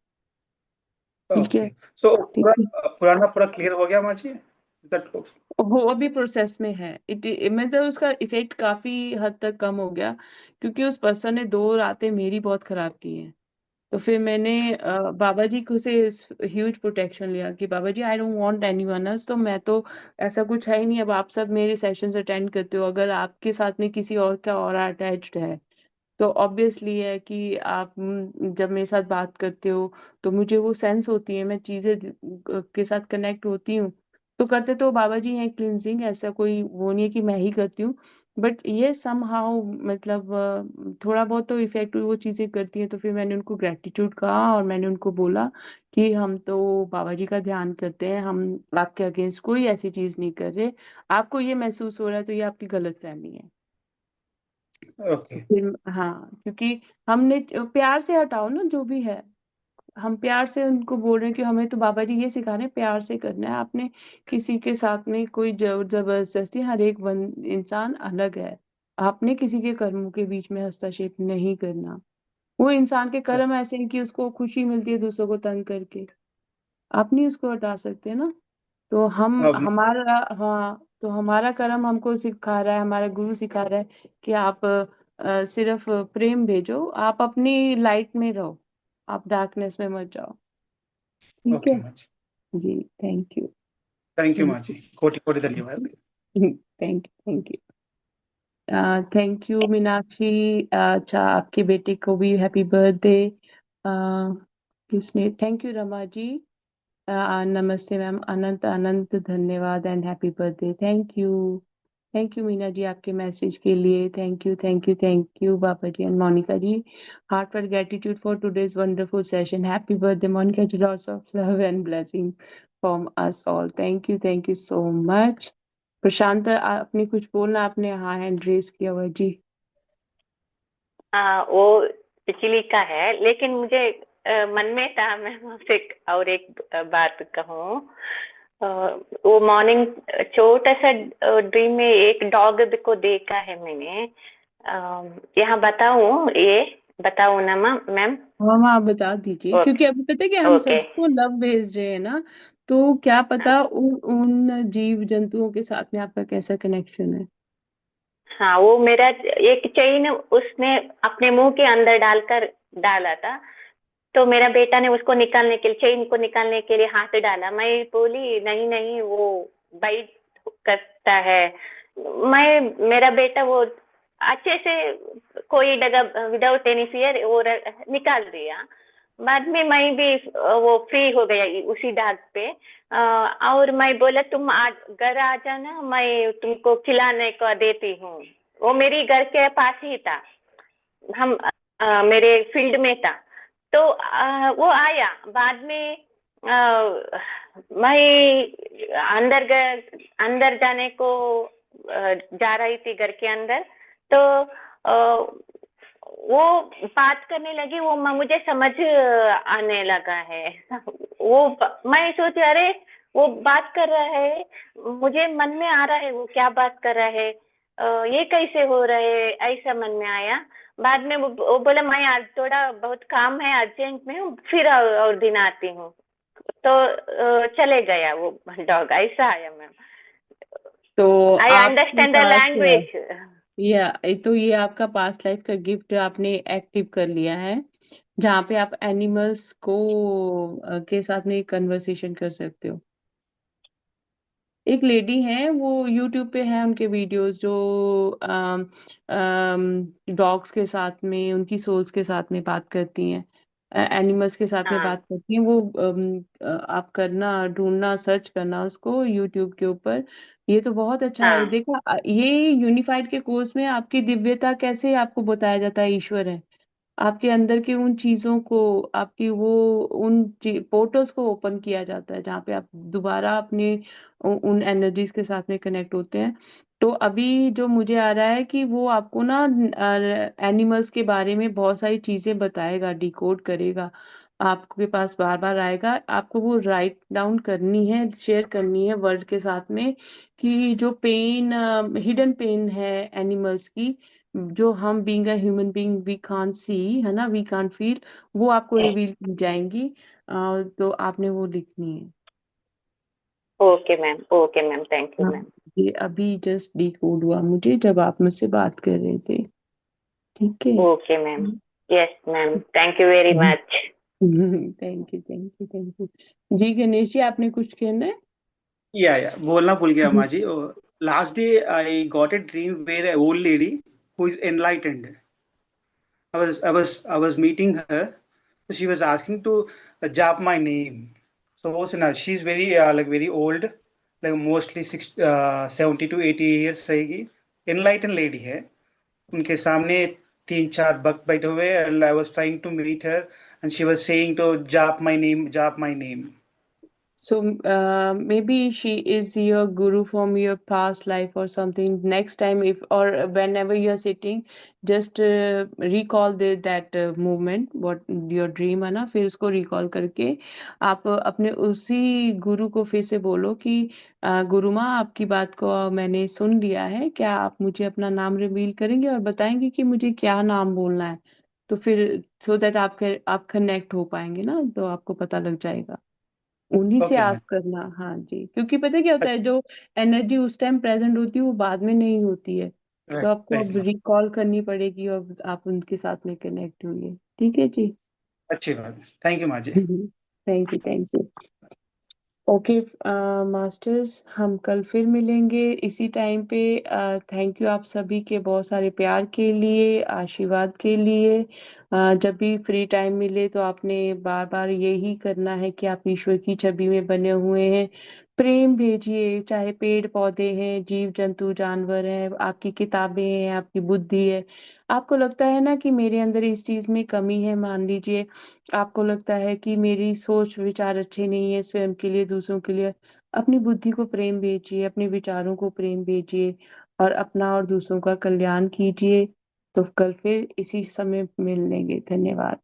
ठीक है। ओके, सो ठीक पूरा है। पुराना पूरा क्लियर हो गया माँ जी? दैट वो अभी प्रोसेस में है। मतलब उसका इफेक्ट काफी हद तक कम हो गया, क्योंकि उस पर्सन ने 2 रातें मेरी बहुत खराब की हैं। तो फिर मैंने बाबा जी को से ह्यूज प्रोटेक्शन लिया कि Baba ji I don't want anyone else. तो मैं तो ऐसा कुछ है ही नहीं, अब आप सब मेरे सेशंस अटेंड करते हो, अगर आपके साथ में किसी और का और अटैच्ड है तो ऑब्वियसली है कि आप जब मेरे साथ बात करते हो तो मुझे वो सेंस होती है, मैं चीजें के साथ कनेक्ट होती हूँ। तो करते तो बाबा जी हैं क्लिनजिंग, ऐसा कोई वो नहीं है कि मैं ही करती हूँ, बट ये समहाउ मतलब थोड़ा बहुत तो इफेक्ट वो चीजें करती हैं। तो फिर मैंने उनको ग्रेटिट्यूड कहा और मैंने उनको बोला कि हम तो बाबा जी का ध्यान करते हैं, हम आपके अगेंस्ट कोई ऐसी चीज नहीं कर रहे। आपको ये महसूस हो रहा है तो ये आपकी गलत फहमी है। ओके। फिर हाँ, क्योंकि हमने प्यार से हटाओ ना जो भी है। हम प्यार से उनको बोल रहे हैं कि हमें तो बाबा जी ये सिखा रहे हैं प्यार से करना है। आपने किसी के साथ में कोई जबरदस्ती, हर एक इंसान अलग है। आपने किसी के कर्मों के बीच में हस्तक्षेप नहीं करना। वो इंसान के कर्म ऐसे हैं कि उसको खुशी मिलती है दूसरों को तंग करके, आप नहीं उसको हटा सकते ना। तो हम अब हमारा हाँ, तो हमारा कर्म हमको सिखा रहा है, हमारा गुरु सिखा रहा है कि आप सिर्फ प्रेम भेजो, आप अपनी लाइट में रहो, आप डार्कनेस में मत जाओ। ठीक ओके है। माँ जी, जी। Thank you. थैंक यू माँ जी, कोटि कोटि धन्यवाद। Thank thank you Meenakshi. अच्छा, आपके बेटे को भी हैप्पी बर्थडे। किसने? Thank you Rama ji. नमस्ते मैम, अनंत अनंत धन्यवाद and happy birthday. Thank you Meena ji आपके मैसेज के लिए। Thank you Baba ji and Monika ji. Heartfelt gratitude for today's wonderful session. Happy birthday Monika ji, lots of love and blessing from us all. Thank you so much. Prashant आपने कुछ बोलना, आपने हाँ हैंड रेज किया हुआ जी। वो बिजली का है, लेकिन मुझे मन में था मैं आपसे और एक बात कहूँ। अ, वो मॉर्निंग छोटा सा ड्रीम में एक डॉग को देखा है मैंने। यहाँ बताऊँ, ये बताऊँ ना मैम? हाँ आप बता दीजिए, ओके। क्योंकि अभी पता है कि हम ओके। सबको लव भेज रहे हैं ना, तो क्या पता उन उन जीव जंतुओं के साथ में आपका कैसा कनेक्शन है। हाँ, वो मेरा एक चेन उसने अपने मुंह के अंदर डालकर डाला था। तो मेरा बेटा ने उसको निकालने के लिए, चेन को निकालने के लिए हाथ डाला। मैं बोली नहीं नहीं, वो बाइट करता है। मेरा बेटा वो अच्छे से कोई जगह विदाउट एनी फियर वो निकाल दिया। बाद में मैं भी वो फ्री हो गया उसी डाग पे। और मैं बोला तुम घर आ जाना, मैं तुमको खिलाने को देती हूँ। वो मेरी घर के पास ही था, हम मेरे फील्ड में था। तो वो आया बाद में। मैं अंदर जाने को जा रही थी घर के अंदर। तो वो बात करने लगी, वो मुझे समझ आने लगा है। वो मैं सोची अरे वो बात कर रहा है, मुझे मन में आ रहा है वो क्या बात कर रहा है। ये कैसे हो रहा है, ऐसा मन में आया। बाद में वो बोला मैं आज थोड़ा बहुत काम है, अर्जेंट में हूँ, फिर और दिन आती हूँ। तो चले गया वो डॉग, ऐसा आया मैम। तो आई आपके अंडरस्टैंड द पास लैंग्वेज। या तो ये आपका पास्ट लाइफ का गिफ्ट आपने एक्टिव कर लिया है, जहाँ पे आप एनिमल्स को के साथ में कन्वर्सेशन कर सकते हो। एक लेडी है, वो यूट्यूब पे है, उनके वीडियोस जो डॉग्स के साथ में, उनकी सोल्स के साथ में बात करती हैं, एनिमल्स के साथ में हाँ बात करती हैं वो। आप करना, ढूंढना, सर्च करना उसको यूट्यूब के ऊपर। ये तो बहुत अच्छा है। हाँ देखा, ये यूनिफाइड के कोर्स में आपकी दिव्यता कैसे आपको बताया जाता है, ईश्वर है आपके अंदर की उन चीजों को, आपकी वो उन पोर्टल्स को ओपन किया जाता है, जहाँ पे आप दोबारा अपने उन एनर्जीज के साथ में कनेक्ट होते हैं। तो अभी जो मुझे आ रहा है कि वो आपको ना एनिमल्स के बारे में बहुत सारी चीजें बताएगा, डिकोड करेगा, आपके पास बार बार आएगा। आपको वो राइट डाउन करनी है, शेयर करनी है वर्ल्ड के साथ में, कि जो पेन, हिडन पेन है एनिमल्स की, जो हम being a human being we can't see, है ना, वी कांट फील, वो आपको रिवील की जाएंगी। तो आपने वो लिखनी है। Okay ma'am, okay ma'am, thank you हाँ, मैम। ये अभी जस्ट डिकोड हुआ मुझे जब आप मुझसे बात कर रहे थे। ठीक है। Okay ma'am, yes ma'am, thank you very much. Thank you, thank you, thank you. जी गणेश जी, आपने कुछ कहना है? या बोलना भूल गया माँ जी। Last day I got a dream where a old lady who is enlightened. I was meeting her. She was asking to jap my name. So she's very like very old, like mostly 70 to 80 years रहेगी. Enlightened lady है. उनके सामने तीन चार भक्त बैठे हुए, and I was trying to meet her and she was saying to jap my name. So maybe she is your guru from your past life or something. Next time, if or whenever you're sitting, just recall that movement, what your dream है ना, फिर उसको recall करके आप अपने उसी गुरु को फिर से बोलो कि गुरु माँ, आपकी बात को मैंने सुन लिया है, क्या आप मुझे अपना नाम रिवील करेंगे और बताएंगे कि मुझे क्या नाम बोलना है? तो फिर सो दैट आप कनेक्ट हो पाएंगे ना, तो आपको पता लग जाएगा। उन्हीं से Okay, आस्क man. करना। हाँ जी, क्योंकि पता है क्या होता है, जो एनर्जी उस टाइम प्रेजेंट होती है वो बाद में नहीं होती है। तो Right, आपको right, अब ma'am. रिकॉल करनी पड़ेगी और आप उनके साथ में कनेक्ट हुई। ठीक है जी। अच्छी बात. Thank you, माँ जी. Thank you, thank you. Okay masters, हम कल फिर मिलेंगे इसी टाइम पे। थैंक यू आप सभी के बहुत सारे प्यार के लिए, आशीर्वाद के लिए। जब भी फ्री टाइम मिले तो आपने बार बार यही करना है कि आप ईश्वर की छवि में बने हुए हैं। प्रेम भेजिए, चाहे पेड़ पौधे हैं, जीव जंतु जानवर हैं, आपकी किताबें हैं, आपकी बुद्धि है। आपको लगता है ना कि मेरे अंदर इस चीज में कमी है, मान लीजिए आपको लगता है कि मेरी सोच विचार अच्छे नहीं है स्वयं के लिए, दूसरों के लिए, अपनी बुद्धि को प्रेम भेजिए, अपने विचारों को प्रेम भेजिए और अपना और दूसरों का कल्याण कीजिए। तो कल फिर इसी समय मिल लेंगे। धन्यवाद।